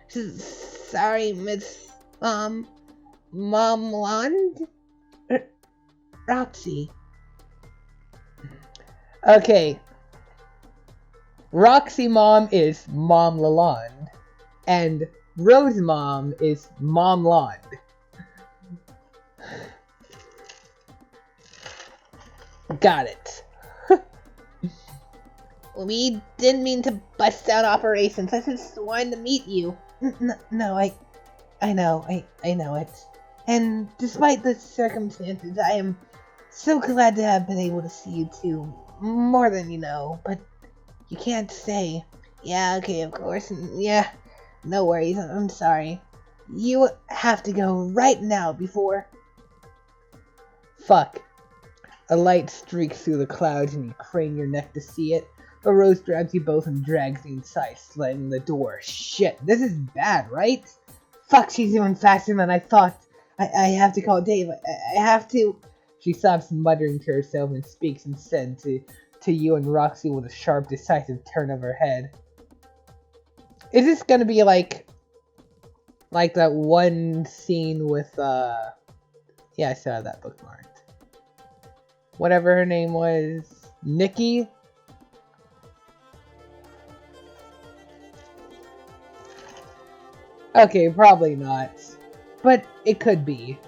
Sorry, Miss, Lalondw? Roxy. Okay. Roxy Mom is Mom Lalondw, and Rose Mom is Mom Lalondw. Got it. We didn't mean to bust down operations. I just wanted to meet you. No, I know it. And despite the circumstances, I am so glad to have been able to see you too. More than you know, but you can't say. Yeah, okay, of course. Yeah, no worries. I'm sorry. You have to go right now before... Fuck. A light streaks through the clouds and you crane your neck to see it. But Rose grabs you both and drags you inside, slamming the door. Shit, this is bad, right? Fuck, she's even faster than I thought. I have to call Dave. I have to... She stops muttering to herself and speaks instead to you and Roxy with a sharp, decisive turn of her head. Is this gonna be like that one scene with, yeah, I still have that bookmarked. Whatever her name was. Nikki? Okay, probably not. But it could be.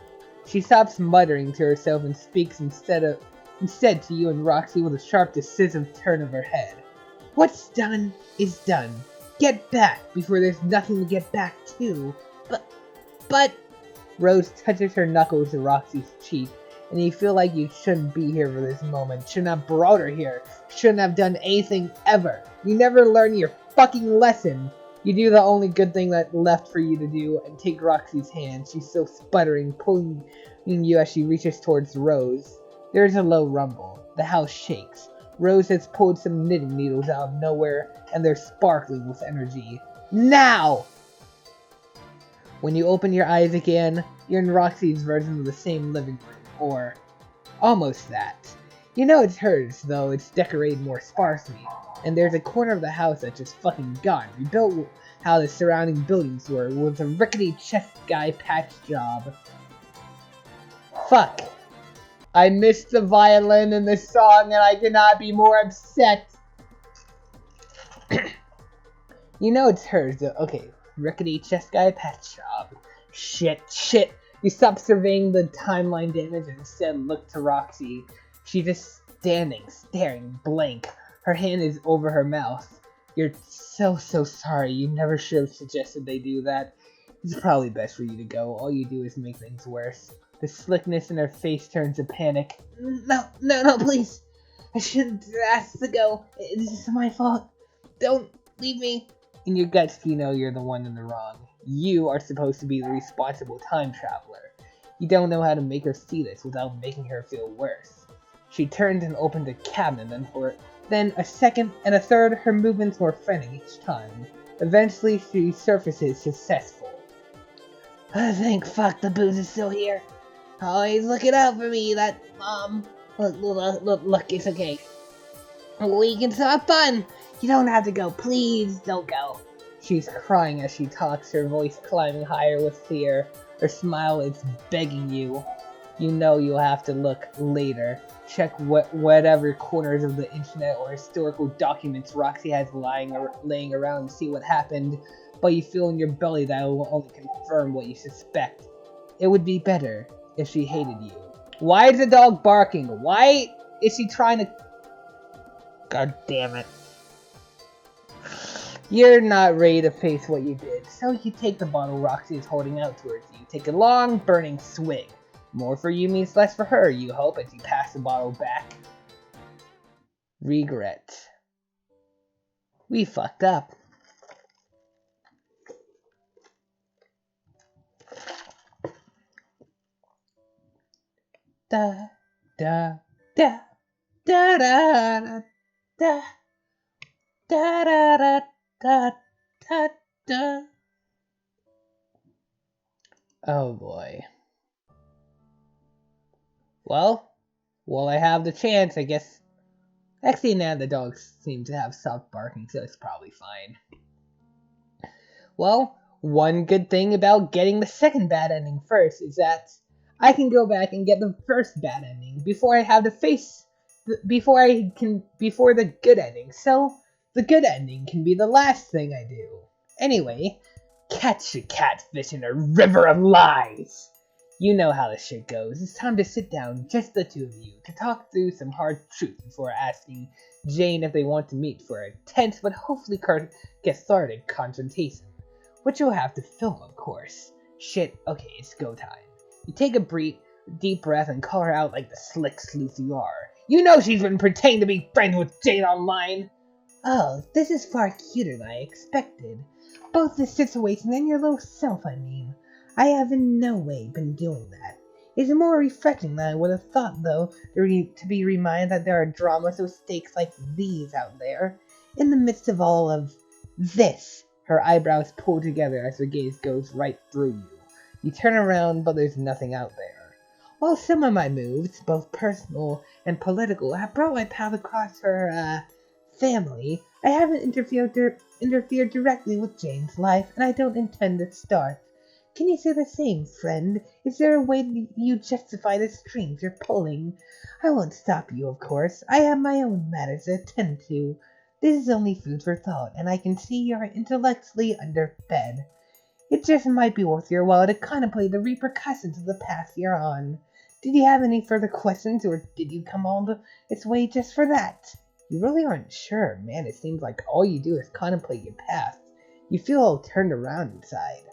She stops muttering to herself and speaks instead to you and Roxy with a sharp, decisive turn of her head. What's done is done. Get back before there's nothing to get back to. But... Rose touches her knuckles to Roxy's cheek, and you feel like you shouldn't be here for this moment. Shouldn't have brought her here. Shouldn't have done anything ever. You never learn your fucking lesson. You do the only good thing that left for you to do and take Roxy's hand. She's still sputtering, pulling you as she reaches towards Rose. There is a low rumble. The house shakes. Rose has pulled some knitting needles out of nowhere, and they're sparkling with energy. Now! When you open your eyes again, you're in Roxy's version of the same living room, or almost that. You know it's hers, though it's decorated more sparsely. And there's a corner of the house that's just fucking gone, rebuilt how the surrounding buildings were, with a rickety chest guy patch job. Fuck. I missed the violin in the song and I cannot be more upset. You know it's hers, though. Okay, rickety chest guy patch job. Shit. You stop surveying the timeline damage and instead look to Roxy. She's just standing, staring, blank. Her hand is over her mouth. You're so sorry. You never should have suggested they do that. It's probably best for you to go. All you do is make things worse. The slickness in her face turns to panic. No, please. I shouldn't have asked to go. This is my fault. Don't leave me. In your guts, you know you're the one in the wrong. You are supposed to be the responsible time traveler. You don't know how to make her see this without making her feel worse. She turned and opened a cabinet, and then a second and a third, her movements more frantic each time. Eventually, she surfaces successful. Thank fuck the booze is still here. Always looking out for me, that mom. Look, it's okay. We can still have fun. You don't have to go. Please don't go. She's crying as she talks, her voice climbing higher with fear. Her smile is begging you. You know you'll have to look later. Check whatever corners of the internet or historical documents Roxy has laying around to see what happened, but you feel in your belly that it will only confirm what you suspect. It would be better if she hated you. Why is the dog barking? Why is she trying to... God damn it. You're not ready to face what you did, so you take the bottle Roxy is holding out towards you. Take a long, burning swig. More for you means less for her, you hope, as you pass the bottle back. Regret. We fucked up. Da, da, da, da, da, da, da, da, da, da, da, da. Oh boy. Well, while I have the chance, I guess. Actually, now the dogs seem to have stopped barking, so it's probably fine. Well, one good thing about getting the second bad ending first is that I can go back and get the first bad ending before I have to face before the good ending. So the good ending can be the last thing I do. Anyway, catch a catfish in a river of lies. You know how this shit goes. It's time to sit down, just the two of you, to talk through some hard truths before asking Jane if they want to meet for a tense but hopefully cathartic confrontation. Which you'll have to film, of course. Shit, okay, it's go time. You take a deep breath and call her out like the slick sleuth you are. You know she's been pretending to be friends with Jane online! Oh, this is far cuter than I expected. Both the situation and your little self, I mean. I have in no way been doing that. It's more refreshing than I would have thought, though, to be reminded that there are dramas with stakes like these out there. In the midst of all of this, her eyebrows pull together as her gaze goes right through you. You turn around, but there's nothing out there. While some of my moves, both personal and political, have brought my path across her, family, I haven't interfered directly with Jane's life, and I don't intend to start. Can you say the same, friend? Is there a way that you justify the strings you're pulling? I won't stop you, of course. I have my own matters to attend to. This is only food for thought, and I can see you're intellectually underfed. It just might be worth your while to contemplate the repercussions of the path you're on. Did you have any further questions, or did you come all this way just for that? You really aren't sure, man. It seems like all you do is contemplate your past. You feel all turned around inside.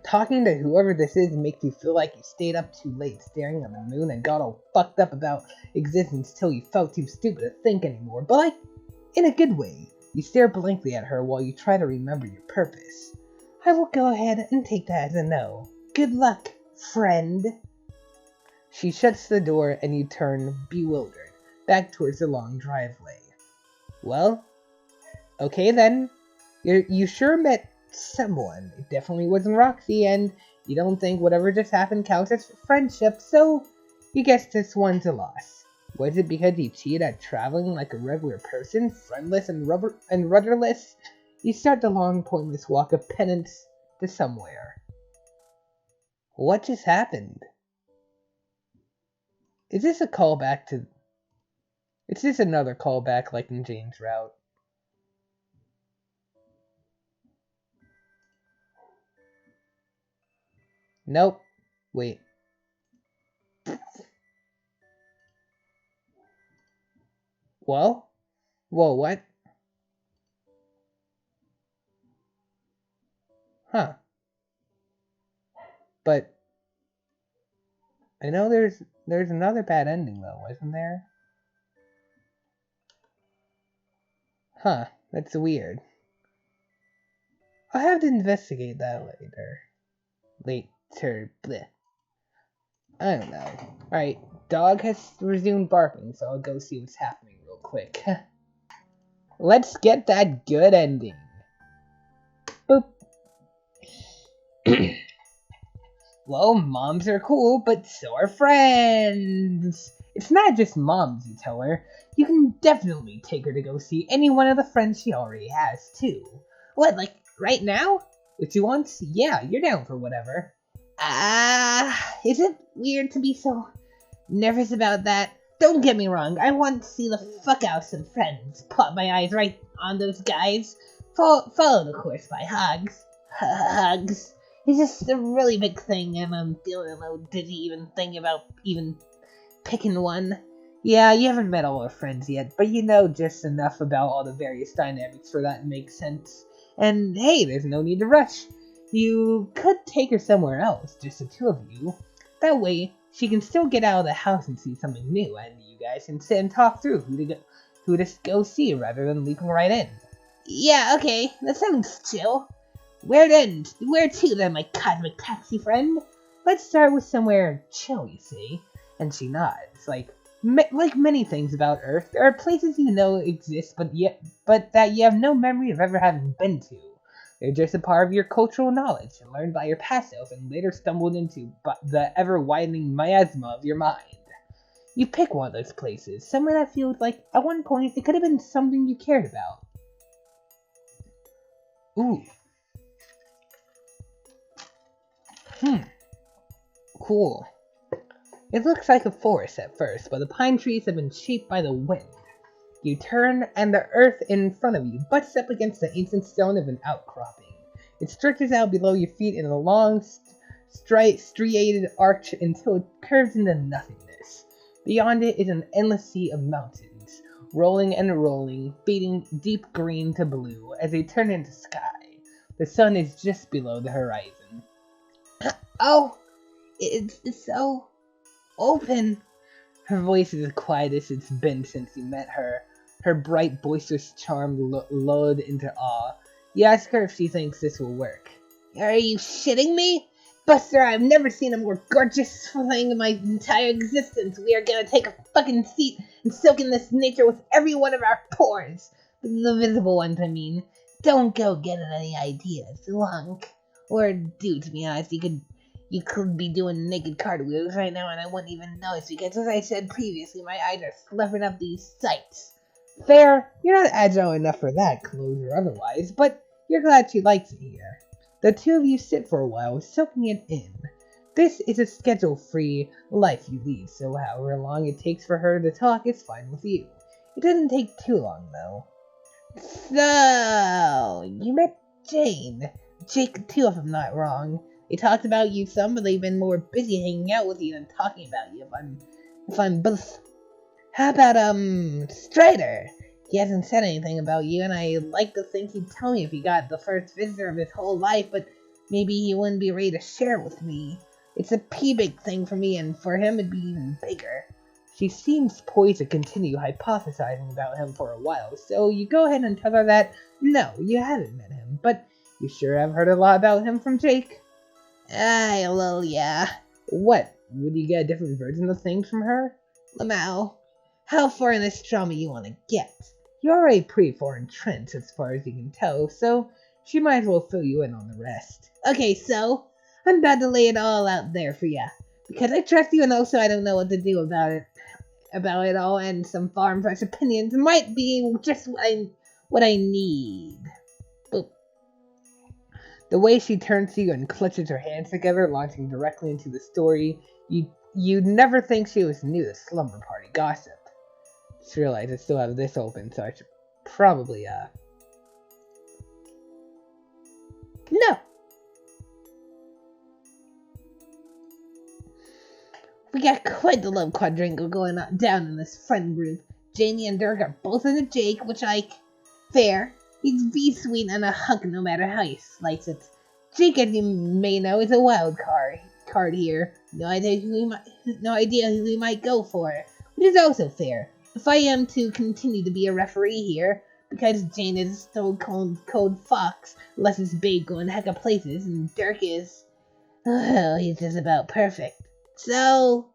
Talking to whoever this is makes you feel like you stayed up too late staring at the moon and got all fucked up about existence till you felt too stupid to think anymore, but like, in a good way. You stare blankly at her while you try to remember your purpose. I will go ahead and take that as a no. Good luck, friend. She shuts the door and you turn, bewildered, back towards the long driveway. Well, okay then. You sure met someone. It definitely wasn't Roxy, and you don't think whatever just happened counts as friendship, so you guess this one's a loss. Was it because you cheated at traveling like a regular person, friendless and rudderless? You start the long, pointless walk of penance to somewhere. What just happened? Is this a callback to... Is this another callback like in Jane's route? Nope. Wait. Well? Whoa, what? Huh. But I know there's another bad ending though, isn't there? Huh, that's weird. I'll have to investigate that later. Bleh. I don't know. Alright, dog has resumed barking, so I'll go see what's happening real quick. Let's get that good ending. Boop. Well, moms are cool, but so are friends. It's not just moms, you tell her. You can definitely take her to go see any one of the friends she already has, too. What, like, right now? If she wants, yeah, you're down for whatever. Is it weird to be so nervous about that? Don't get me wrong, I want to see the fuck out some friends. Plot my eyes right on those guys. Follow the course by hugs. Hugs. It's just a really big thing, and I'm feeling a little dizzy even thinking about even picking one. Yeah, you haven't met all our friends yet, but you know just enough about all the various dynamics for that to make sense. And hey, there's no need to rush. You could take her somewhere else, just the two of you. That way, she can still get out of the house and see something new, and you guys can sit and talk through who to go see rather than leaping right in. Yeah, okay, that sounds chill. Where to then, my cosmic taxi friend? Let's start with somewhere chill, you see. And she nods. Like many things about Earth, there are places you know exist, but that you have no memory of ever having been to. They're just a part of your cultural knowledge, learned by your past self, and later stumbled into the ever-widening miasma of your mind. You pick one of those places, somewhere that feels like, at one point, it could have been something you cared about. Ooh. Cool. It looks like a forest at first, but the pine trees have been shaped by the wind. You turn, and the earth in front of you butts up against the ancient stone of an outcropping. It stretches out below your feet in a long, striated arch until it curves into nothingness. Beyond it is an endless sea of mountains, rolling and rolling, fading deep green to blue as they turn into sky. The sun is just below the horizon. Oh, it's so open. Her voice is as quiet as it's been since you met her. Her bright, boisterous charm lulled into awe. You ask her if she thinks this will work. Are you shitting me? Buster, I've never seen a more gorgeous thing in my entire existence. We are gonna take a fucking seat and soak in this nature with every one of our pores. The visible ones, I mean. Don't go getting any ideas, Lunk. Or do, to be honest, you could be doing naked cartwheels right now and I wouldn't even notice because, as I said previously, my eyes are slurping up these sights. Fair, you're not agile enough for that, clothes or otherwise, but you're glad she likes it here. The two of you sit for a while, soaking it in. This is a schedule-free life you lead, so however long it takes for her to talk is fine with you. It doesn't take too long, though. So, you met Jane. Jake, too, if I'm not wrong. They talked about you some, but they've been more busy hanging out with you than talking about you, if I'm both. How about, Strider? He hasn't said anything about you, and I like to think he'd tell me if he got the first visitor of his whole life, but maybe he wouldn't be ready to share it with me. It's a big thing for me, and for him it'd be even bigger. She seems poised to continue hypothesizing about him for a while, so you go ahead and tell her that, no, you haven't met him, but you sure have heard a lot about him from Jake. Well, yeah. What? Would you get a different version of things from her? Lamau, how far in this drama you want to get? You're already pretty far entrenched as far as you can tell, so she might as well fill you in on the rest. Okay, so, I'm about to lay it all out there for ya. Because I trust you and also I don't know what to do about it all, and some far and fresh opinions might be just what I need. Boop. The way she turns to you and clutches her hands together, launching directly into the story, you'd never think she was new to slumber party gossip. Just realized I still have this open, so I should probably, No! We got quite the love quadrangle going on down in this friend group. Janie and Dirk are both into Jake, which, fair. He's V-sweet and a hunk no matter how you slice it. Jake, as you may know, is a wild card here. No idea who he might go for, which is also fair. If I am to continue to be a referee here, Because Jane is a stone cold fox, Les is big going heck of places, and Dirk is, oh, he's just about perfect. So,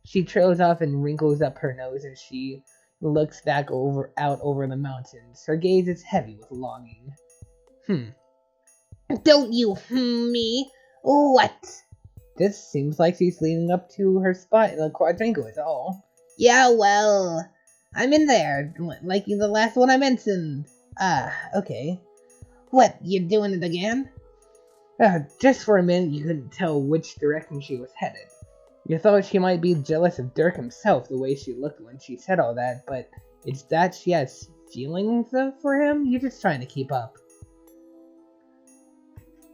she trails off and wrinkles up her nose as she looks back out over the mountains. Her gaze is heavy with longing. Don't you me? What? This seems like she's leading up to her spot in the quadrangle is all. Yeah, well, I'm in there, like the last one I mentioned. Ah, okay. What, you doing it again? Just for a minute you couldn't tell which direction she was headed. You thought she might be jealous of Dirk himself the way she looked when she said all that, but it's that she has feelings for him? You're just trying to keep up.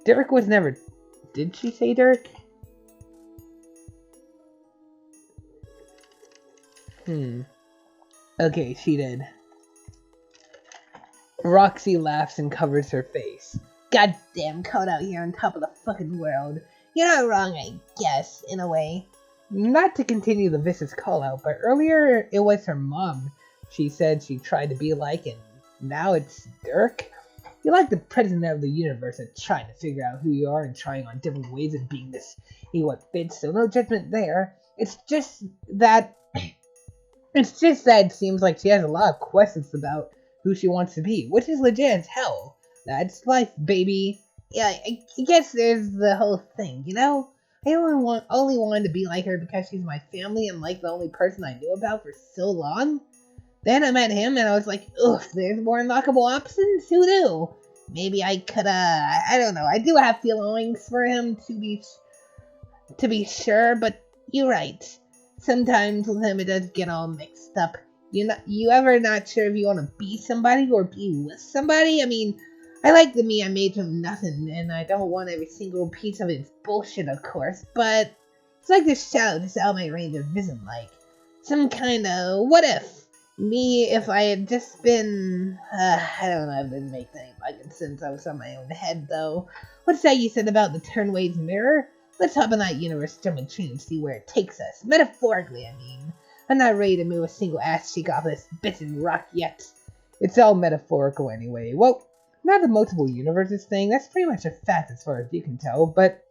Dirk was never... Did she say Dirk? Okay, she did. Roxy laughs and covers her face. Goddamn caught out here on top of the fucking world. You're not wrong, I guess, in a way. Not to continue the vicious call-out, but earlier it was her mom she said she tried to be like, and now it's Dirk? You're like the president of the universe and trying to figure out who you are and trying on different ways of being this what fits, so no judgment there. It's just that it seems like she has a lot of questions about who she wants to be, which is legit as hell. That's life, baby. Yeah, I guess there's the whole thing, you know? I only wanted to be like her because she's my family and like the only person I knew about for so long. Then I met him and I was like, ugh, there's more unlockable options? Who knew? Maybe I could, I don't know. I do have feelings for him to be sure, but you're right. Sometimes with him it does get all mixed up. You ever not sure if you want to be somebody or be with somebody? I mean, I like the me I made from nothing, and I don't want every single piece of its bullshit, of course, but it's like this shadow just out my range of vision, like some kind of what if? Me, if I had just been, I don't know, I've been making any fucking sense. I was on my own head, though. What's that you said about the Turnways mirror? Let's hop in that universe jumping train and see where it takes us. Metaphorically, I mean. I'm not ready to move a single ass cheek off this bitchin' rock yet. It's all metaphorical anyway. Well, not the multiple universes thing, that's pretty much a fact as far as you can tell, but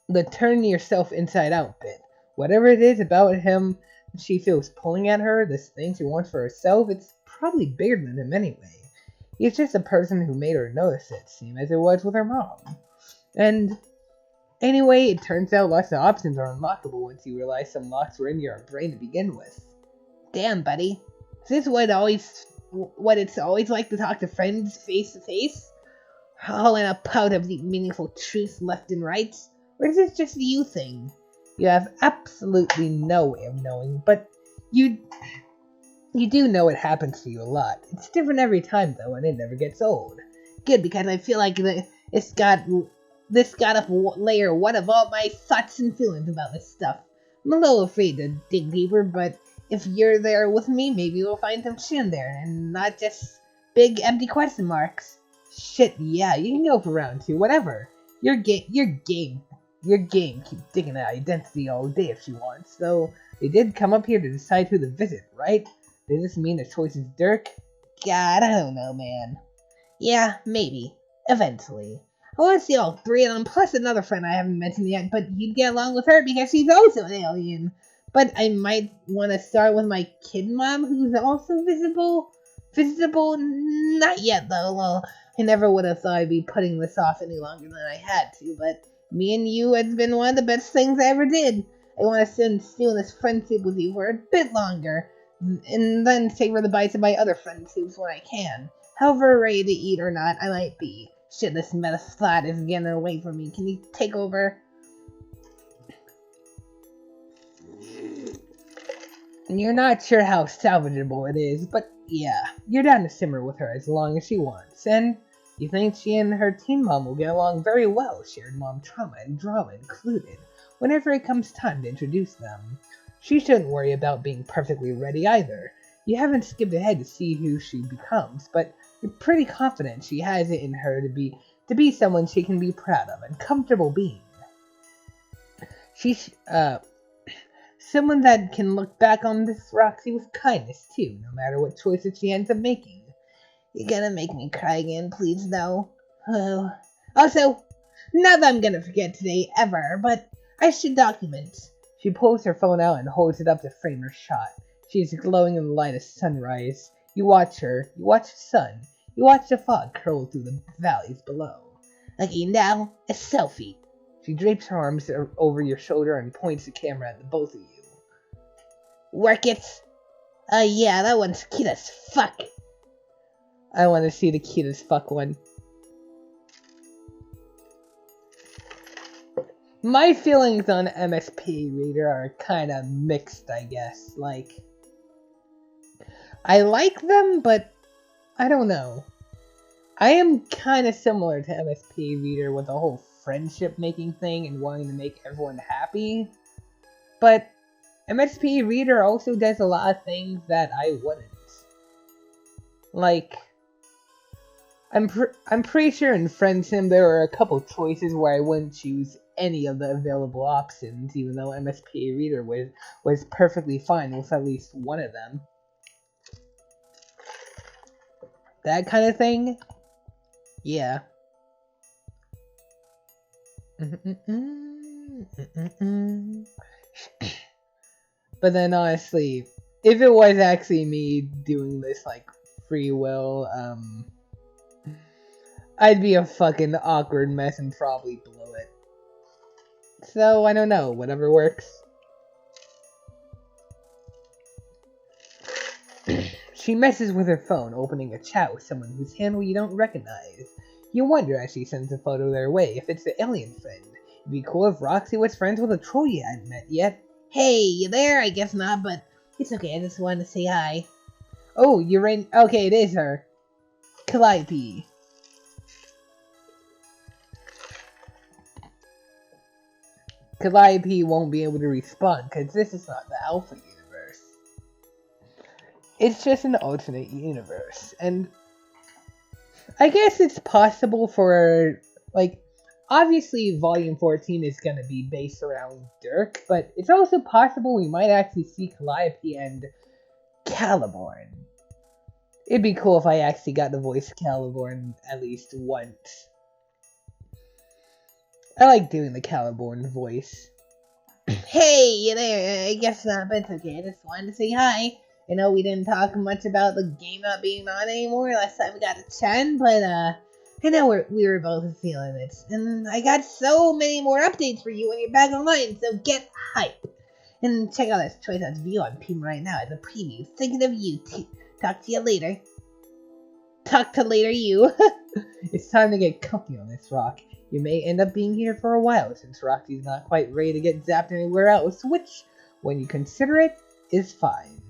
the turn yourself inside out bit. Whatever it is about him she feels pulling at her, this thing she wants for herself, it's probably bigger than him anyway. He's just a person who made her notice it, same as it was with her mom. And anyway, it turns out lots of options are unlockable once you realize some locks were in your brain to begin with. Damn, buddy. Is this what it's always like to talk to friends face to face? Hauling a pout of the meaningful truth left and right? Or is this just a you thing? You have absolutely no way of knowing, but you do know it happens to you a lot. It's different every time, though, and it never gets old. Good, because I feel like this got up layer one of all my thoughts and feelings about this stuff. I'm a little afraid to dig deeper, but if you're there with me, maybe we'll find some shit in there, and not just big empty question marks. Shit, yeah, you can go for round 2, whatever. Your game. Keep digging at identity all day if she wants, though they did come up here to decide who to visit, right? Does this mean the choice is Dirk? God, I don't know, man. Yeah, maybe. Eventually. I want to see all 3 of them, plus another friend I haven't mentioned yet, but you'd get along with her because she's also an alien. But I might want to start with my kid mom, who's also visitable? Not yet, though. Well, I never would have thought I'd be putting this off any longer than I had to, but me and you has been one of the best things I ever did. I want to steal this friendship with you for a bit longer, and then savor the bites of my other friendships when I can. However ready to eat or not I might be. Shit, this meta slot is getting away from me. Can you take over? And you're not sure how salvageable it is, but yeah, you're down to simmer with her as long as she wants, and you think she and her teen mom will get along very well, shared mom trauma and drama included, whenever it comes time to introduce them. She shouldn't worry about being perfectly ready either. You haven't skipped ahead to see who she becomes, but you're pretty confident she has it in her to be someone she can be proud of and comfortable being. She's, someone that can look back on this Roxy with kindness too, no matter what choices she ends up making. You're gonna make me cry again, please, no. Oh. Also, not that I'm gonna forget today, ever, but I should document. She pulls her phone out and holds it up to frame her shot. She's glowing in the light of sunrise. You watch her. You watch the sun. You watch the fog curl through the valleys below. Okay, now, a selfie. She drapes her arms over your shoulder and points the camera at the both of you. Work it! Yeah, that one's cute as fuck. I want to see the cute as fuck one. My feelings on MSP Reader are kind of mixed, I guess. Like, I like them, but I don't know. I am kind of similar to MSP Reader with the whole friendship making thing and wanting to make everyone happy. But MSP Reader also does a lot of things that I wouldn't. Like, I'm pretty sure in FriendSim there are a couple choices where I wouldn't choose any of the available options, even though MSP Reader was perfectly fine with at least one of them. That kind of thing? Yeah. But then honestly, if it was actually me doing this like free will, I'd be a fucking awkward mess and probably blow it. So I don't know, whatever works. She messes with her phone, opening a chat with someone whose handle you don't recognize. You wonder as she sends a photo their way if it's the alien friend. It'd be cool if Roxy was friends with a troll you hadn't met yet. Hey, you there? I guess not, but it's okay, I just wanted to say hi. Oh, you're in. Okay, it is her. Calliope. Calliope won't be able to respond because this is not the Alpha universe. It's just an alternate universe, and I guess it's possible for, like, obviously Volume 14 is going to be based around Dirk, but it's also possible we might actually see Calliope and Caliborn. It'd be cool if I actually got to voice Caliborn at least once. I like doing the Caliborn voice. Hey, you there? I guess not, but it's okay. I just wanted to say hi. I know we didn't talk much about the game not being on anymore last time we got a 10, but I know we were both feeling it. And I got so many more updates for you when you're back online, so get hype. And check out this Choice House view on Pima right now as a preview. Thinking of you. Talk to you later. Talk to later, you. It's time to get comfy on this rock. You may end up being here for a while since Roxy's not quite ready to get zapped anywhere else, which, when you consider it, is fine.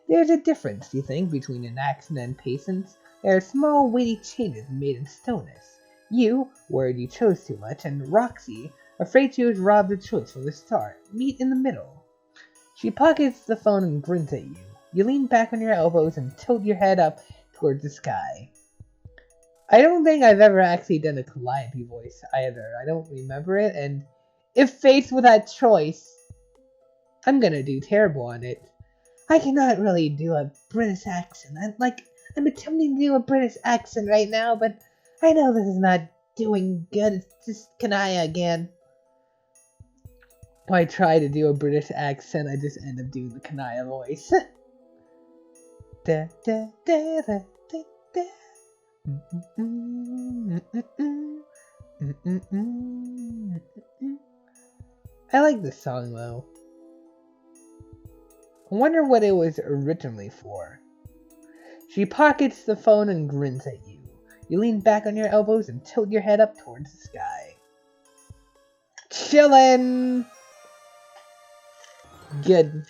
There's a difference, you think, between an accident and patience. There are small, weighty changes made in stillness. You, worried you chose too much, and Roxy, afraid she was robbed of choice from the start, meet in the middle. She pockets the phone and grins at you. You lean back on your elbows and tilt your head up towards the sky. I don't think I've ever actually done a Calliope voice either. I don't remember it, and if faced with that choice, I'm gonna do terrible on it. I cannot really do a British accent. I'm attempting to do a British accent right now, but I know this is not doing good. It's just Kanaya again. If I try to do a British accent, I just end up doing the Kanaya voice. Da, da, da, da, da, da. I like this song though. I wonder what it was originally for. She pockets the phone and grins at you. You lean back on your elbows and tilt your head up towards the sky. Chillin'! Good.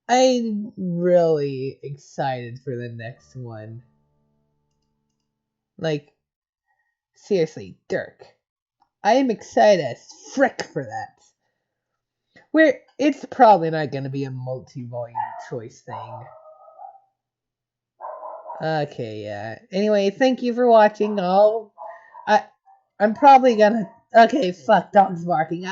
I'm really excited for the next one. Like, seriously, Dirk. I am excited as frick for that. Where it's probably not going to be a multi-volume choice thing. Okay, yeah. Anyway, thank you for watching. I'm probably gonna. Okay, fuck, dog's barking.